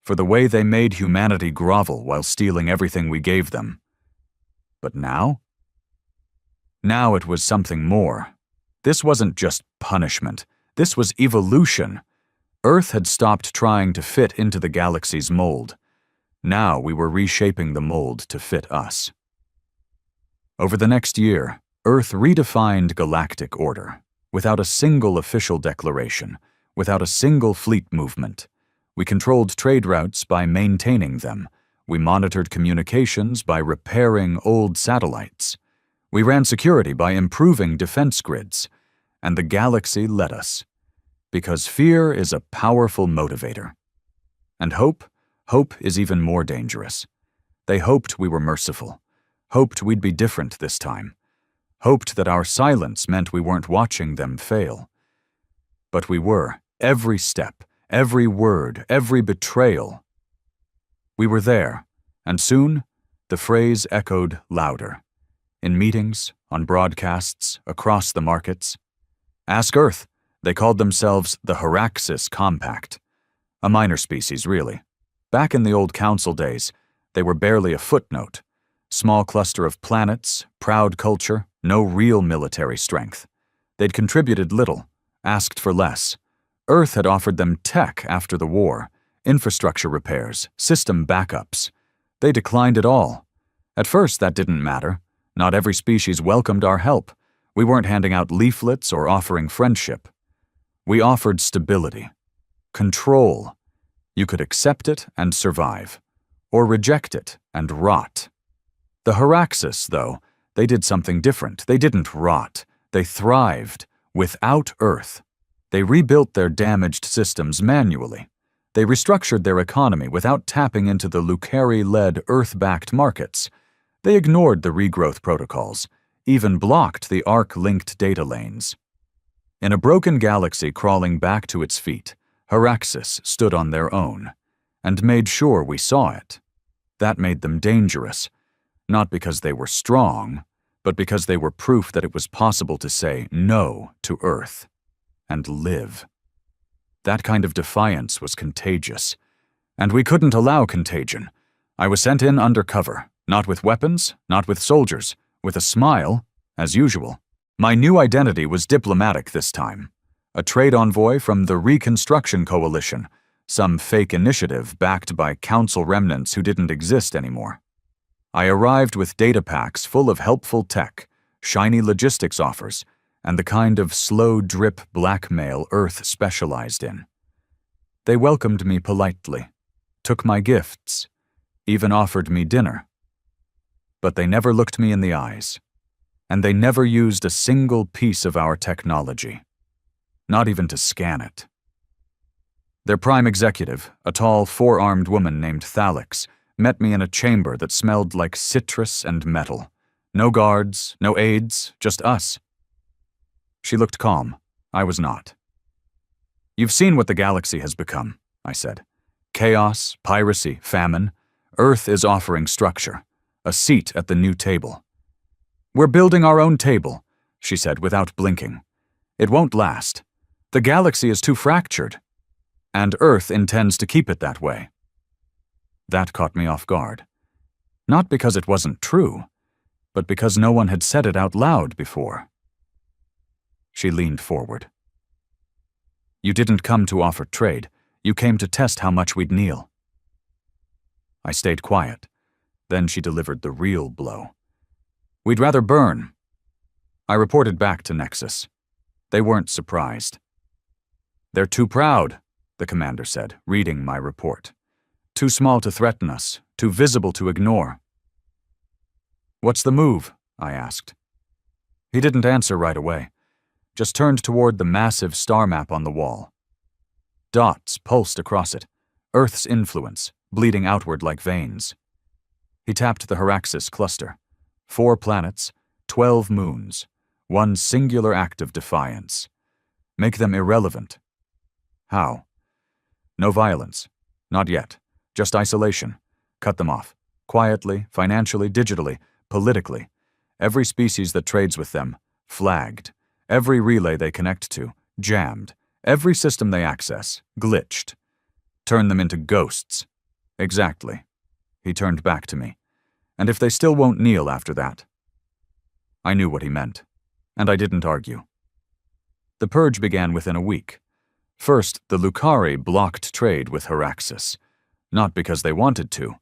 for the way they made humanity grovel while stealing everything we gave them. But now? Now it was something more. This wasn't just punishment. This was evolution. Earth had stopped trying to fit into the galaxy's mold. Now we were reshaping the mold to fit us. Over the next year, Earth redefined galactic order, without a single official declaration, without a single fleet movement. We controlled trade routes by maintaining them. We monitored communications by repairing old satellites. We ran security by improving defense grids. And the galaxy let us. Because fear is a powerful motivator. And hope is even more dangerous. They hoped we were merciful. Hoped we'd be different this time. Hoped that our silence meant we weren't watching them fail. But we were, every step, every word, every betrayal. We were there, and soon the phrase echoed louder. In meetings, on broadcasts, across the markets. Ask Earth. They called themselves the Haraxis Compact. A minor species, really. Back in the old council days, they were barely a footnote. Small cluster of planets, proud culture, no real military strength. They'd contributed little, asked for less. Earth had offered them tech after the war, infrastructure repairs, system backups. They declined it all. At first, that didn't matter. Not every species welcomed our help. We weren't handing out leaflets or offering friendship. We offered stability, control. You could accept it and survive, or reject it and rot. The Haraxis, though, they did something different. They didn't rot. They thrived, without Earth. They rebuilt their damaged systems manually. They restructured their economy without tapping into the Lucari-led Earth-backed markets. They ignored the regrowth protocols, even blocked the Ark-linked data lanes. In a broken galaxy crawling back to its feet, Haraxis stood on their own, and made sure we saw it. That made them dangerous, not because they were strong, but because they were proof that it was possible to say no to Earth, and live. That kind of defiance was contagious, and we couldn't allow contagion. I was sent in undercover, not with weapons, not with soldiers, with a smile, as usual. My new identity was diplomatic this time. A trade envoy from the Reconstruction Coalition, some fake initiative backed by council remnants who didn't exist anymore. I arrived with data packs full of helpful tech, shiny logistics offers, and the kind of slow-drip blackmail Earth specialized in. They welcomed me politely, took my gifts, even offered me dinner. But they never looked me in the eyes. And they never used a single piece of our technology, not even to scan it. Their prime executive, a tall, four-armed woman named Thalix, met me in a chamber that smelled like citrus and metal. No guards, no aides, just us. She looked calm. I was not. "You've seen what the galaxy has become," I said. "Chaos, piracy, famine. Earth is offering structure, a seat at the new table." "We're building our own table," she said without blinking. It won't last. The galaxy is too fractured, and Earth intends to keep it that way. That caught me off guard. Not because it wasn't true, but because no one had said it out loud before. She leaned forward. You didn't come to offer trade. You came to test how much we'd kneel. I stayed quiet. Then she delivered the real blow. We'd rather burn. I reported back to Nexus. They weren't surprised. They're too proud, the commander said, reading my report. Too small to threaten us, too visible to ignore. What's the move? I asked. He didn't answer right away, just turned toward the massive star map on the wall. Dots pulsed across it, Earth's influence, bleeding outward like veins. He tapped the Heraxis cluster. 4 planets, 12 moons, one singular act of defiance. Make them irrelevant. How? No violence. Not yet. Just isolation. Cut them off. Quietly, financially, digitally, politically. Every species that trades with them, flagged. Every relay they connect to, jammed. Every system they access, glitched. Turn them into ghosts. Exactly. He turned back to me. And if they still won't kneel after that? I knew what he meant, and I didn't argue. The purge began within a week. First, the Lucari blocked trade with Heraxis, not because they wanted to,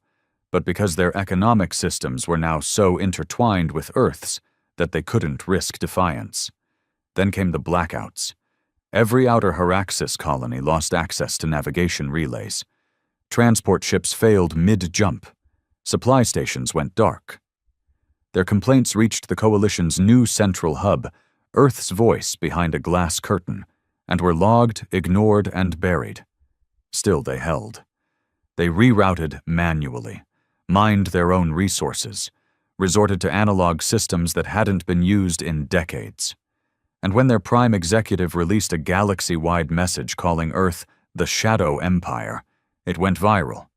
but because their economic systems were now so intertwined with Earth's that they couldn't risk defiance. Then came the blackouts. Every outer Heraxis colony lost access to navigation relays. Transport ships failed mid-jump. Supply stations went dark. Their complaints reached the Coalition's new central hub, Earth's voice behind a glass curtain, and were logged, ignored, and buried. Still they held. They rerouted manually, mined their own resources, resorted to analog systems that hadn't been used in decades. And when their prime executive released a galaxy-wide message calling Earth the Shadow Empire, it went viral.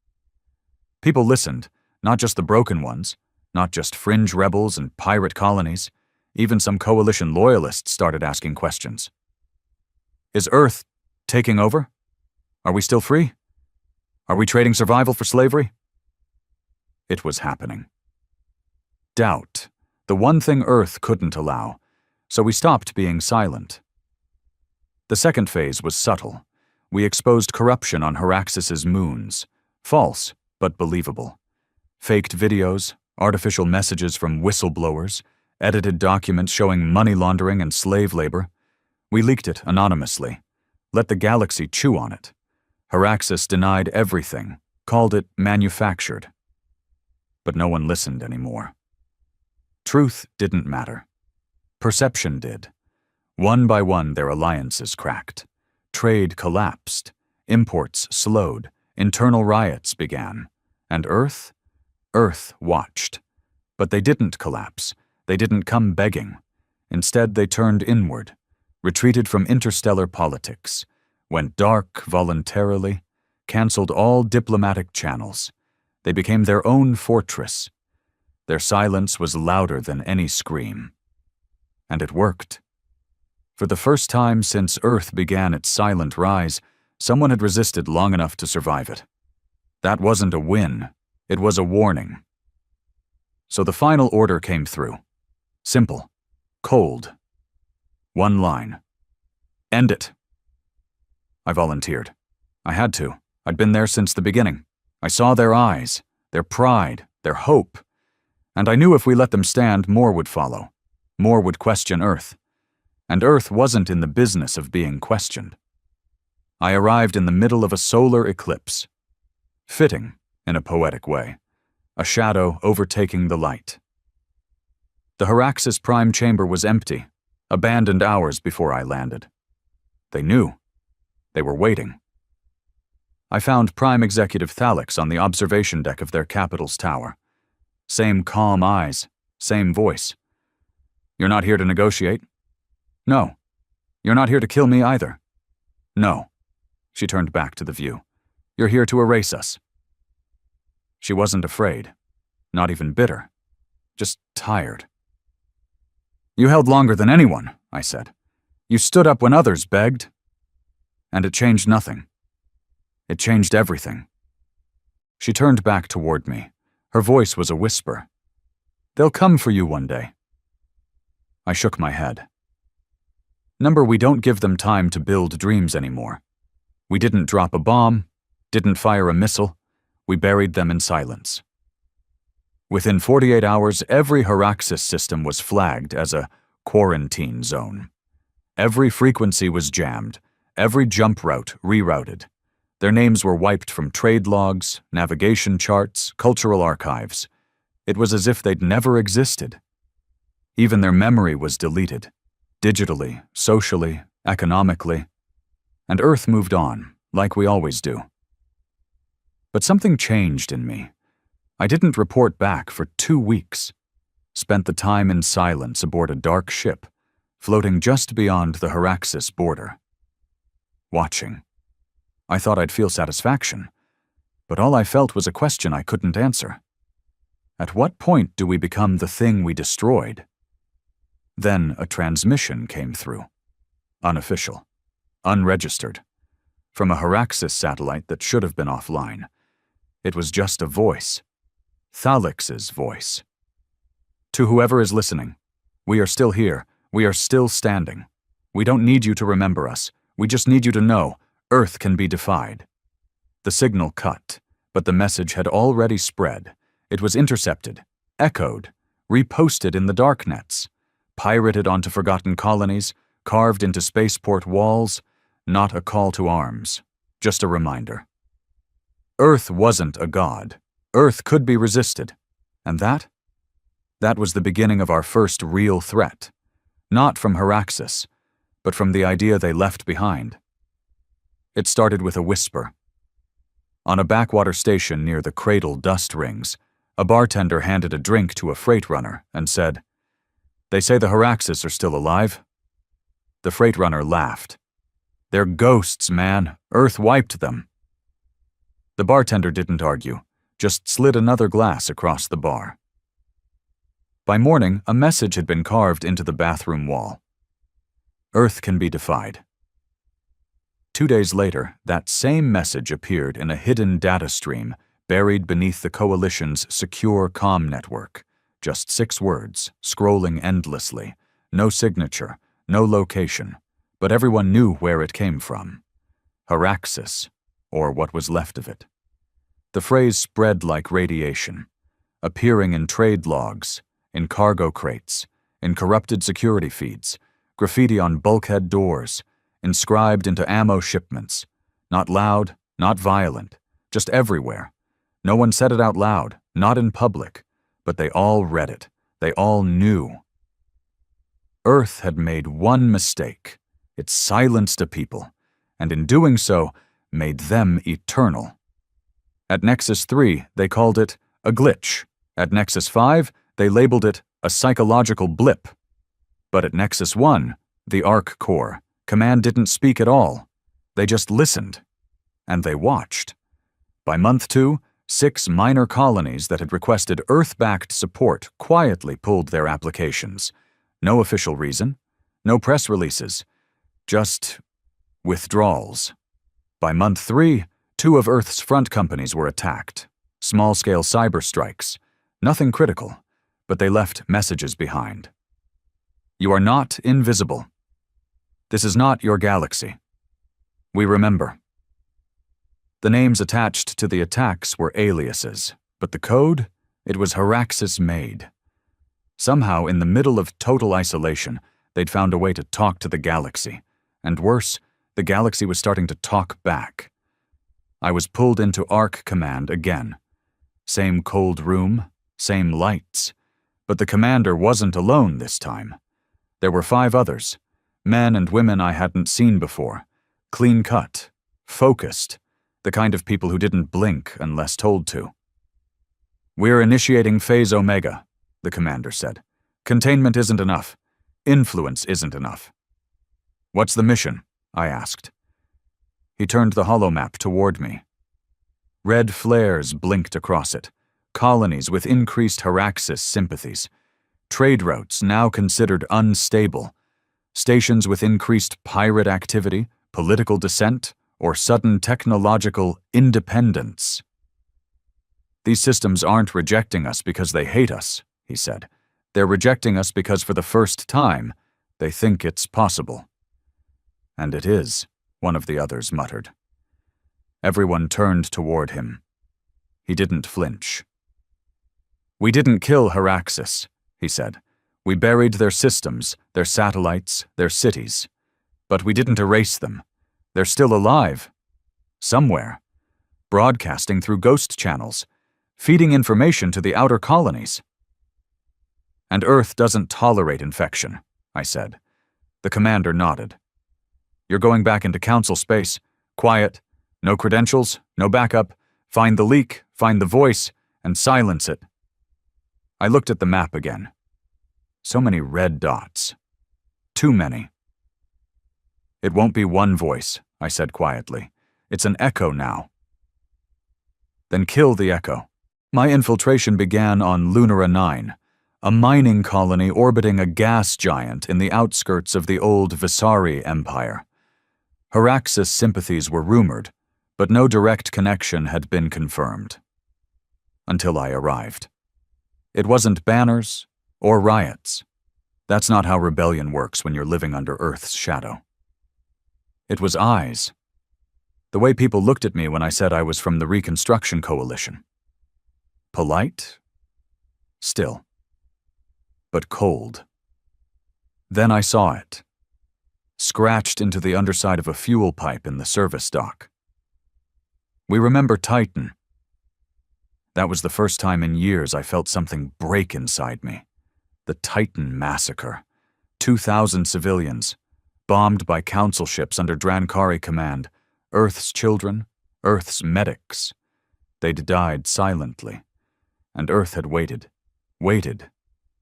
People listened, not just the broken ones, not just fringe rebels and pirate colonies. Even some Coalition loyalists started asking questions. Is Earth taking over? Are we still free? Are we trading survival for slavery? It was happening. Doubt, the one thing Earth couldn't allow, so we stopped being silent. The second phase was subtle. We exposed corruption on Heraxis's moons. False, but believable. Faked videos, artificial messages from whistleblowers, edited documents showing money laundering and slave labor. We leaked it anonymously. Let the galaxy chew on it. Heraxis denied everything, called it manufactured. But no one listened anymore. Truth didn't matter. Perception did. One by one their alliances cracked. Trade collapsed. Imports slowed. Internal riots began. And Earth watched. But they didn't collapse. They didn't come begging. Instead, they turned inward, retreated from interstellar politics, went dark voluntarily, canceled all diplomatic channels. They became their own fortress. Their silence was louder than any scream. And it worked. For the first time since Earth began its silent rise, someone had resisted long enough to survive it. That wasn't a win. It was a warning. So the final order came through. Simple. Cold. One line. End it. I volunteered. I had to. I'd been there since the beginning. I saw their eyes, their pride, their hope. And I knew if we let them stand, more would follow. More would question Earth. And Earth wasn't in the business of being questioned. I arrived in the middle of a solar eclipse. Fitting, in a poetic way. A shadow overtaking the light. The Heraxis Prime Chamber was empty, abandoned hours before I landed. They knew. They were waiting. I found Prime Executive Thalix on the observation deck of their capital's tower. Same calm eyes, same voice. You're not here to negotiate? No. You're not here to kill me either? No. She turned back to the view. You're here to erase us. She wasn't afraid, not even bitter, just tired. You held longer than anyone, I said. You stood up when others begged. And it changed nothing. It changed everything. She turned back toward me. Her voice was a whisper. They'll come for you one day. I shook my head. Number, we don't give them time to build dreams anymore. We didn't drop a bomb, didn't fire a missile. We buried them in silence. Within 48 hours, every Heraxis system was flagged as a quarantine zone. Every frequency was jammed, every jump route rerouted. Their names were wiped from trade logs, navigation charts, cultural archives. It was as if they'd never existed. Even their memory was deleted, digitally, socially, economically. And Earth moved on, like we always do. But something changed in me. I didn't report back for 2 weeks. Spent the time in silence aboard a dark ship, floating just beyond the Heraxis border. Watching. I thought I'd feel satisfaction, but all I felt was a question I couldn't answer. At what point do we become the thing we destroyed? Then a transmission came through. Unofficial. Unregistered. From a Heraxis satellite that should have been offline. It was just a voice. Thalix's voice. To whoever is listening, we are still here. We are still standing. We don't need you to remember us. We just need you to know Earth can be defied. The signal cut, but the message had already spread. It was intercepted, echoed, reposted in the darknets, pirated onto forgotten colonies, carved into spaceport walls. Not a call to arms, just a reminder. Earth wasn't a god. Earth could be resisted. And that was the beginning of our first real threat. Not from Heraxis, but from the idea they left behind. It started with a whisper. On a backwater station near the Cradle dust rings, a bartender handed a drink to a freight runner and said, "They say the Heraxis are still alive." The freight runner laughed. "They're ghosts, man. Earth wiped them." The bartender didn't argue, just slid another glass across the bar. By morning, a message had been carved into the bathroom wall. Earth can be defied. 2 days later, that same message appeared in a hidden data stream buried beneath the Coalition's secure comm network. Just 6 words, scrolling endlessly. No signature, no location, but everyone knew where it came from. Heraxis, or what was left of it. The phrase spread like radiation, appearing in trade logs, in cargo crates, in corrupted security feeds, graffiti on bulkhead doors, inscribed into ammo shipments. Not loud, not violent, just everywhere. No one said it out loud, not in public, but they all read it. They all knew. Earth had made one mistake. It silenced a people, and in doing so, made them eternal. At Nexus 3, they called it a glitch. At Nexus 5, they labeled it a psychological blip. But at Nexus 1, the Arc Core, Command didn't speak at all. They just listened. And they watched. By month 2, 6 minor colonies that had requested Earth-backed support quietly pulled their applications. No official reason, no press releases, just withdrawals. By month 3, 2 of Earth's front companies were attacked. Small-scale cyber strikes. Nothing critical, but they left messages behind. You are not invisible. This is not your galaxy. We remember. The names attached to the attacks were aliases, but the code, it was Heraxis-made. Somehow, in the middle of total isolation, they'd found a way to talk to the galaxy. And worse, the galaxy was starting to talk back. I was pulled into Arc Command again. Same cold room, same lights. But the commander wasn't alone this time. There were 5 others. Men and women I hadn't seen before. Clean-cut, focused, the kind of people who didn't blink unless told to. "We're initiating Phase Omega," the commander said. "Containment isn't enough. Influence isn't enough." "What's the mission?" I asked. He turned the holomap toward me. Red flares blinked across it. Colonies with increased Heraxis sympathies. Trade routes now considered unstable. stations with increased pirate activity, political dissent, or sudden technological independence. These systems aren't rejecting us because they hate us, he said. They're rejecting us because for the first time, they think it's possible. And it is, one of the others muttered. Everyone turned toward him. He didn't flinch. We didn't kill Heraxis, he said. We buried their systems, their satellites, their cities. But we didn't erase them. They're still alive. Somewhere. Broadcasting through ghost channels, feeding information to the outer colonies. And Earth doesn't tolerate infection, I said. The commander nodded. You're going back into council space. Quiet. No credentials, no backup. Find the leak, find the voice, and silence it. I looked at the map again. So many red dots. Too many. It won't be one voice, I said quietly. It's an echo now. Then kill the echo. My infiltration began on Lunara 9, a mining colony orbiting a gas giant in the outskirts of the old Visari Empire. Heraxis sympathies were rumored, but no direct connection had been confirmed. Until I arrived. It wasn't banners or riots. That's not how rebellion works when you're living under Earth's shadow. It was eyes. The way people looked at me when I said I was from the Reconstruction Coalition. Polite? Still. But cold. Then I saw it. Scratched into the underside of a fuel pipe in the service dock. We remember Titan. That was the first time in years I felt something break inside me. The Titan massacre. 2,000 civilians, bombed by council ships under Drankari command, Earth's children, Earth's medics. They'd died silently. And Earth had waited,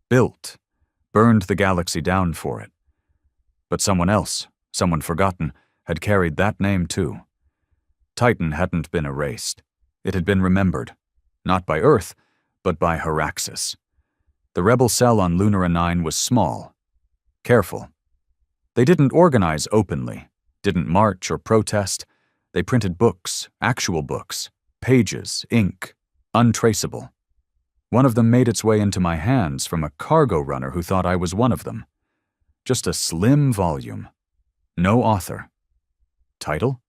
built, burned the galaxy down for it. But someone else, someone forgotten, had carried that name too. Titan hadn't been erased. It had been remembered, not by Earth, but by Heraxis. The rebel cell on Lunara 9 was small, careful. They didn't organize openly, didn't march or protest. They printed books, actual books, pages, ink, untraceable. One of them made its way into my hands from a cargo runner who thought I was one of them. Just a slim volume. No author. Title?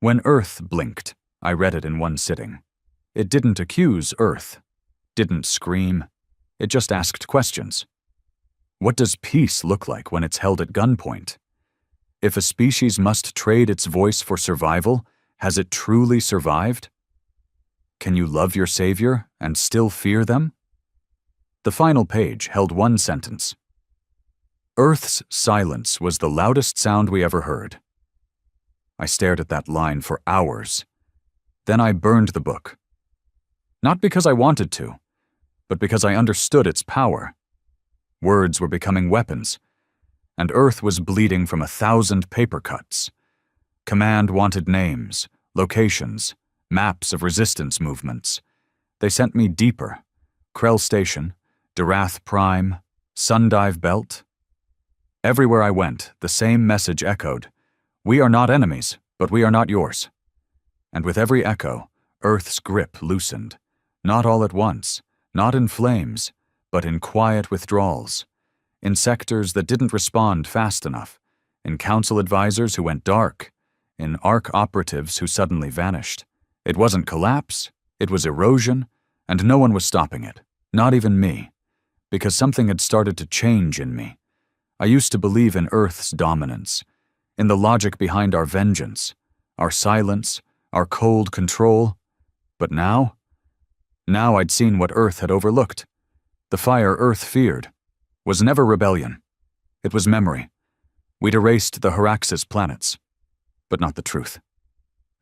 When Earth blinked, I read it in one sitting. It didn't accuse Earth, didn't scream. It just asked questions. What does peace look like when it's held at gunpoint? If a species must trade its voice for survival, has it truly survived? Can you love your savior and still fear them? The final page held one sentence. Earth's silence was the loudest sound we ever heard. I stared at that line for hours. Then I burned the book. Not because I wanted to, but because I understood its power. Words were becoming weapons, and Earth was bleeding from 1,000 paper cuts. Command wanted names, locations, maps of resistance movements. They sent me deeper. Krell Station, Durath Prime, Sundive Belt. Everywhere I went, the same message echoed. We are not enemies, but we are not yours. And with every echo, Earth's grip loosened. Not all at once, not in flames, but in quiet withdrawals. In sectors that didn't respond fast enough. In council advisors who went dark. In ARC operatives who suddenly vanished. It wasn't collapse, it was erosion, and no one was stopping it. Not even me. Because something had started to change in me. I used to believe in Earth's dominance. In the logic behind our vengeance, our silence, our cold control. But now I'd seen what Earth had overlooked. The fire Earth feared was never rebellion. It was memory. We'd erased the Heraxis planets, but not the truth.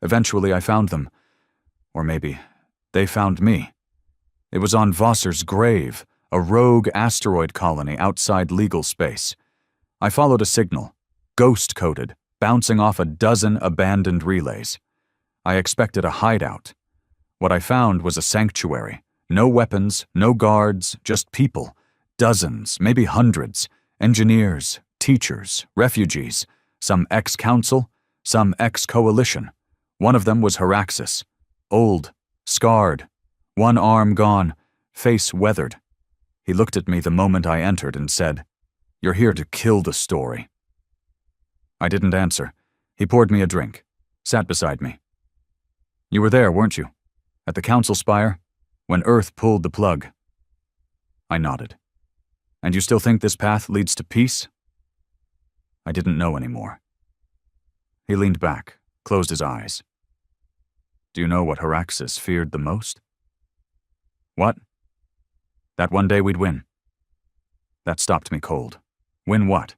Eventually I found them, or maybe they found me. It was on Vossar's grave, a rogue asteroid colony outside legal space. I followed a signal, ghost-coded, bouncing off a dozen abandoned relays. I expected a hideout. What I found was a sanctuary. No weapons, no guards, just people. Dozens, maybe hundreds. Engineers, teachers, refugees, some ex-council, some ex-coalition. One of them was Haraxis, old, scarred, one arm gone, face weathered. He looked at me the moment I entered and said, "You're here to kill the story." I didn't answer. He poured me a drink, sat beside me. "You were there, weren't you? At the council spire, when Earth pulled the plug?" I nodded. "And you still think this path leads to peace?" I didn't know anymore. He leaned back, closed his eyes. "Do you know what Haraxis feared the most?" "What?" "That one day we'd win." That stopped me cold. Win what?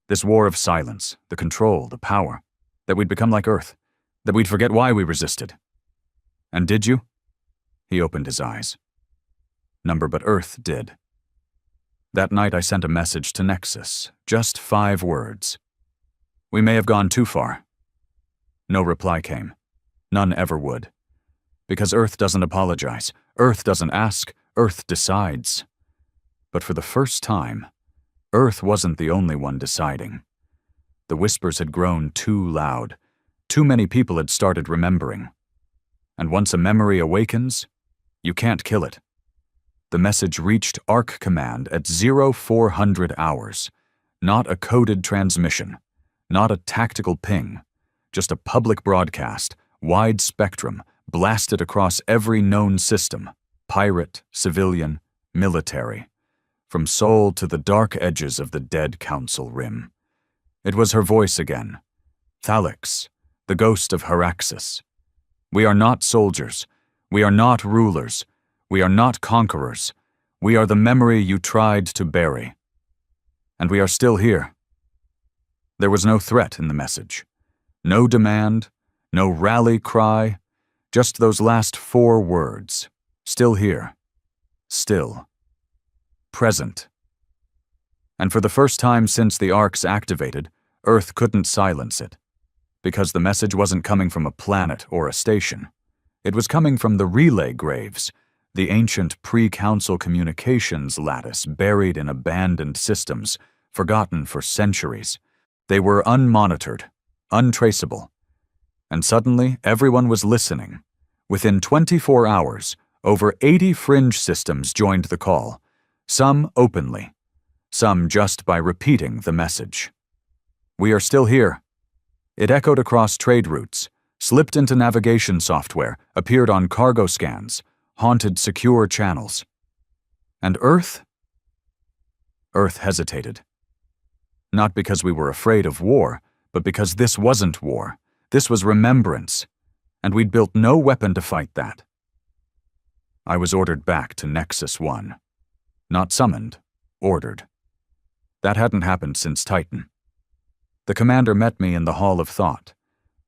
This war of silence, the control, the power, that we'd become like Earth, that we'd forget why we resisted. And did you? He opened his eyes. Number but Earth did. That night I sent a message to Nexus, just 5 words. "We may have gone too far." No reply came. None ever would. Because Earth doesn't apologize. Earth doesn't ask. Earth decides. But for the first time, Earth wasn't the only one deciding. The whispers had grown too loud. Too many people had started remembering. And once a memory awakens, you can't kill it. The message reached ARC Command at 0400 hours. Not a coded transmission. Not a tactical ping. Just a public broadcast, wide spectrum, blasted across every known system. Pirate, civilian, military. From Sol to the dark edges of the dead Council Rim. It was her voice again. Thalix, the ghost of Haraxis. "We are not soldiers. We are not rulers. We are not conquerors. We are the memory you tried to bury. And we are still here." There was no threat in the message. No demand, no rally cry, just those last 4 words. Still here. Still. Present. And for the first time since the arcs activated, Earth couldn't silence it. Because the message wasn't coming from a planet or a station. It was coming from the relay graves, the ancient pre-council communications lattice buried in abandoned systems, forgotten for centuries. They were unmonitored, untraceable. And suddenly, everyone was listening. Within 24 hours, over 80 fringe systems joined the call. Some openly, some just by repeating the message. "We are still here." It echoed across trade routes, slipped into navigation software, appeared on cargo scans, haunted secure channels. And Earth? Earth hesitated. Not because we were afraid of war, but because this wasn't war. This was remembrance, and we'd built no weapon to fight that. I was ordered back to Nexus 1. Not summoned, ordered. That hadn't happened since Titan. The commander met me in the Hall of Thought,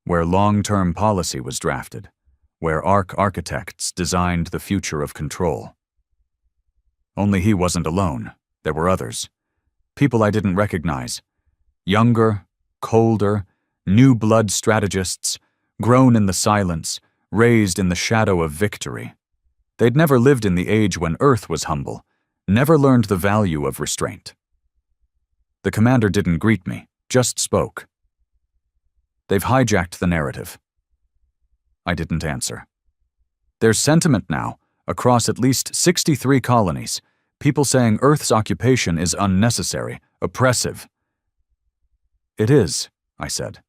where long-term policy was drafted, where ARC architects designed the future of control. Only he wasn't alone. There were others. People I didn't recognize. Younger, colder, new blood strategists, grown in the silence, raised in the shadow of victory. They'd never lived in the age when Earth was humble, never learned the value of restraint. The commander didn't greet me, just spoke. "They've hijacked the narrative." I didn't answer. "There's sentiment now, across at least 63 colonies, people saying Earth's occupation is unnecessary, oppressive." "It is," I said.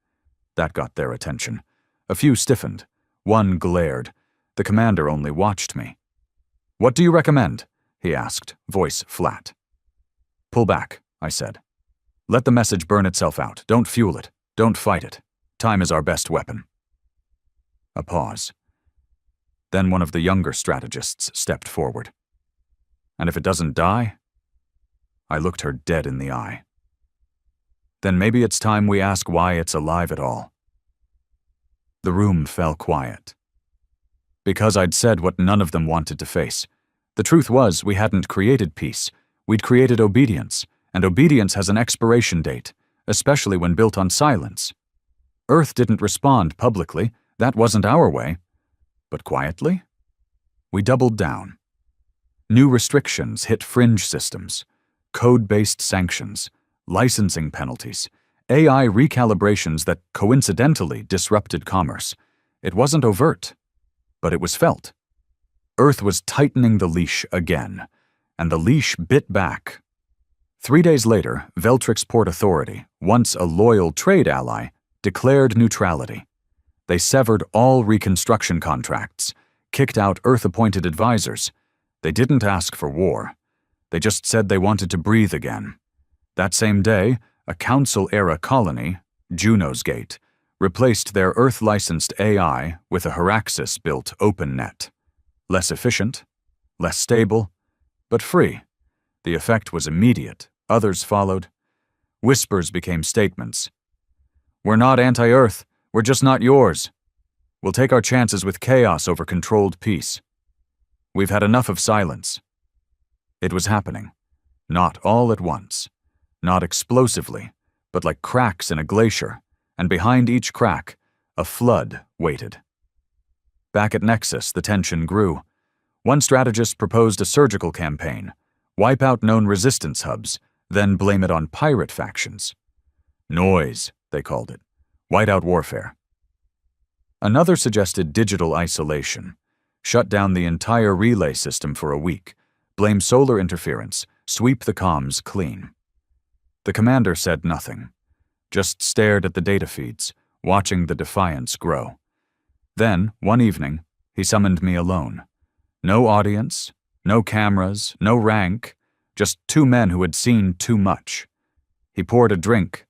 That got their attention. A few stiffened. One glared. The commander only watched me. "What do you recommend?" he asked, voice flat. "Pull back," I said. "Let the message burn itself out. Don't fuel it. Don't fight it. Time is our best weapon." A pause. Then one of the younger strategists stepped forward. "And if it doesn't die?" I looked her dead in the eye. "Then maybe it's time we ask why it's alive at all." The room fell quiet. Because I'd said what none of them wanted to face. The truth was, we hadn't created peace. We'd created obedience, and obedience has an expiration date, especially when built on silence. Earth didn't respond publicly. That wasn't our way. But quietly? We doubled down. New restrictions hit fringe systems, code-based sanctions, licensing penalties, AI recalibrations that coincidentally disrupted commerce. It wasn't overt, but it was felt. Earth was tightening the leash again, and the leash bit back. 3 days later, Veltrix Port Authority, once a loyal trade ally, declared neutrality. They severed all reconstruction contracts, kicked out Earth-appointed advisors. They didn't ask for war. They just said they wanted to breathe again. That same day, a Council-era colony, Juno's Gate, replaced their Earth-licensed AI with a Heraxis-built OpenNet. Less efficient, less stable, but free. The effect was immediate. Others followed. Whispers became statements. "We're not anti-Earth. We're just not yours. We'll take our chances with chaos over controlled peace. We've had enough of silence." It was happening. Not all at once. Not explosively, but like cracks in a glacier, and behind each crack, a flood waited. Back at Nexus, the tension grew. One strategist proposed a surgical campaign, wipe out known resistance hubs, then blame it on pirate factions. Noise, they called it. Whiteout warfare. Another suggested digital isolation. Shut down the entire relay system for a week, blame solar interference, sweep the comms clean. The commander said nothing, just stared at the data feeds, watching the defiance grow. Then, one evening, he summoned me alone. No audience, no cameras, no rank, just two men who had seen too much. He poured a drink,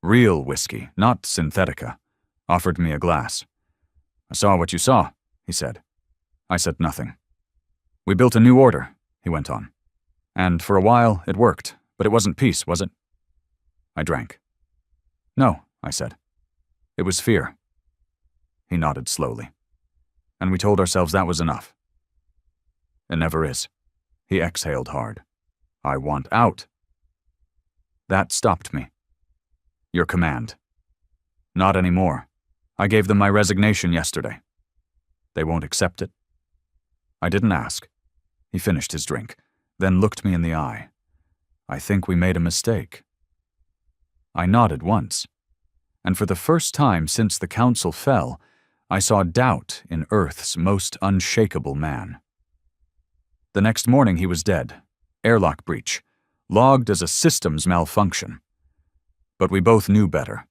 real whiskey, not synthetica, offered me a glass. "I saw what you saw," he said. I said nothing. "We built a new order," he went on. "And for a while, it worked, but it wasn't peace, was it?" I drank. "No," I said. "It was fear." He nodded slowly. "And we told ourselves that was enough." "It never is." He exhaled hard. "I want out." That stopped me. "Your command." "Not anymore. I gave them my resignation yesterday." "They won't accept it?" I didn't ask. He finished his drink, then looked me in the eye. "I think we made a mistake." I nodded once, and for the first time since the council fell, I saw doubt in Earth's most unshakable man. The next morning he was dead, airlock breach, logged as a systems malfunction. But we both knew better.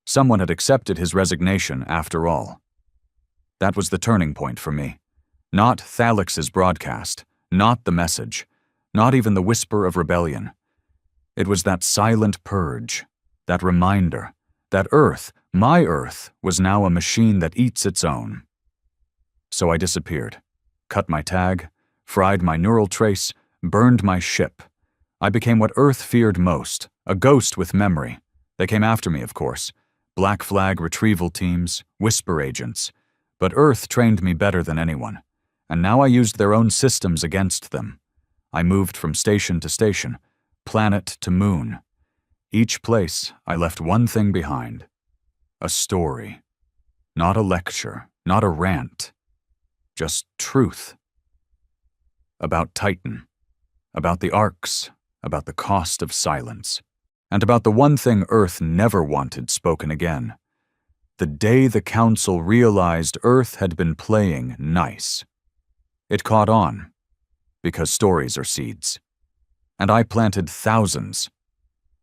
Someone had accepted his resignation after all. That was the turning point for me. Not Thalix's broadcast, not the message, not even the whisper of rebellion. It was that silent purge, that reminder, that Earth, my Earth, was now a machine that eats its own. So I disappeared, cut my tag, fried my neural trace, burned my ship. I became what Earth feared most, a ghost with memory. They came after me, of course. Black flag retrieval teams, whisper agents. But Earth trained me better than anyone, and now I used their own systems against them. I moved from station to station, planet to moon. Each place, I left one thing behind. A story. Not a lecture, not a rant. Just truth. About Titan. About the arcs. About the cost of silence. And about the one thing Earth never wanted spoken again. The day the Council realized Earth had been playing nice. It caught on, because stories are seeds. And I planted thousands.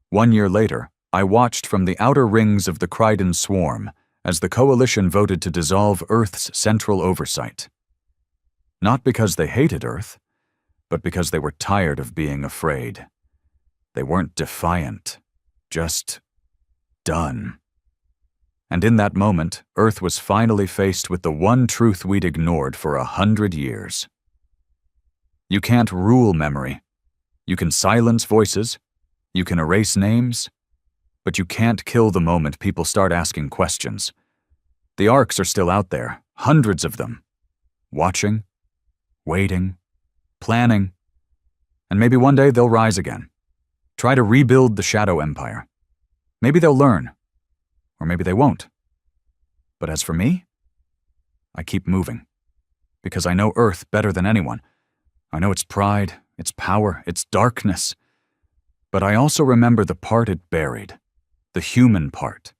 1 year later, I watched from the outer rings of the Kryden swarm as the Coalition voted to dissolve Earth's central oversight. Not because they hated Earth, but because they were tired of being afraid. They weren't defiant, just done. And in that moment, Earth was finally faced with the one truth we'd ignored for 100 years. You can't rule memory. You can silence voices. You can erase names. But you can't kill the moment people start asking questions. The arcs are still out there, hundreds of them. Watching, waiting, planning. And maybe one day they'll rise again. Try to rebuild the Shadow Empire. Maybe they'll learn. Or maybe they won't. But as for me, I keep moving. Because I know Earth better than anyone. I know its pride, its power, its darkness. But I also remember the part it buried, the human part,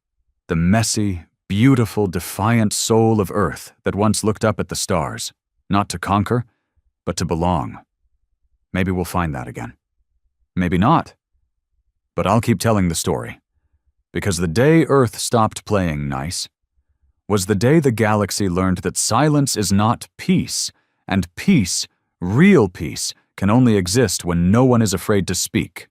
the messy, beautiful, defiant soul of Earth that once looked up at the stars, not to conquer, but to belong. Maybe we'll find that again. Maybe not. But I'll keep telling the story, because the day Earth stopped playing nice was the day the galaxy learned that silence is not peace, and peace, real peace, can only exist when no one is afraid to speak.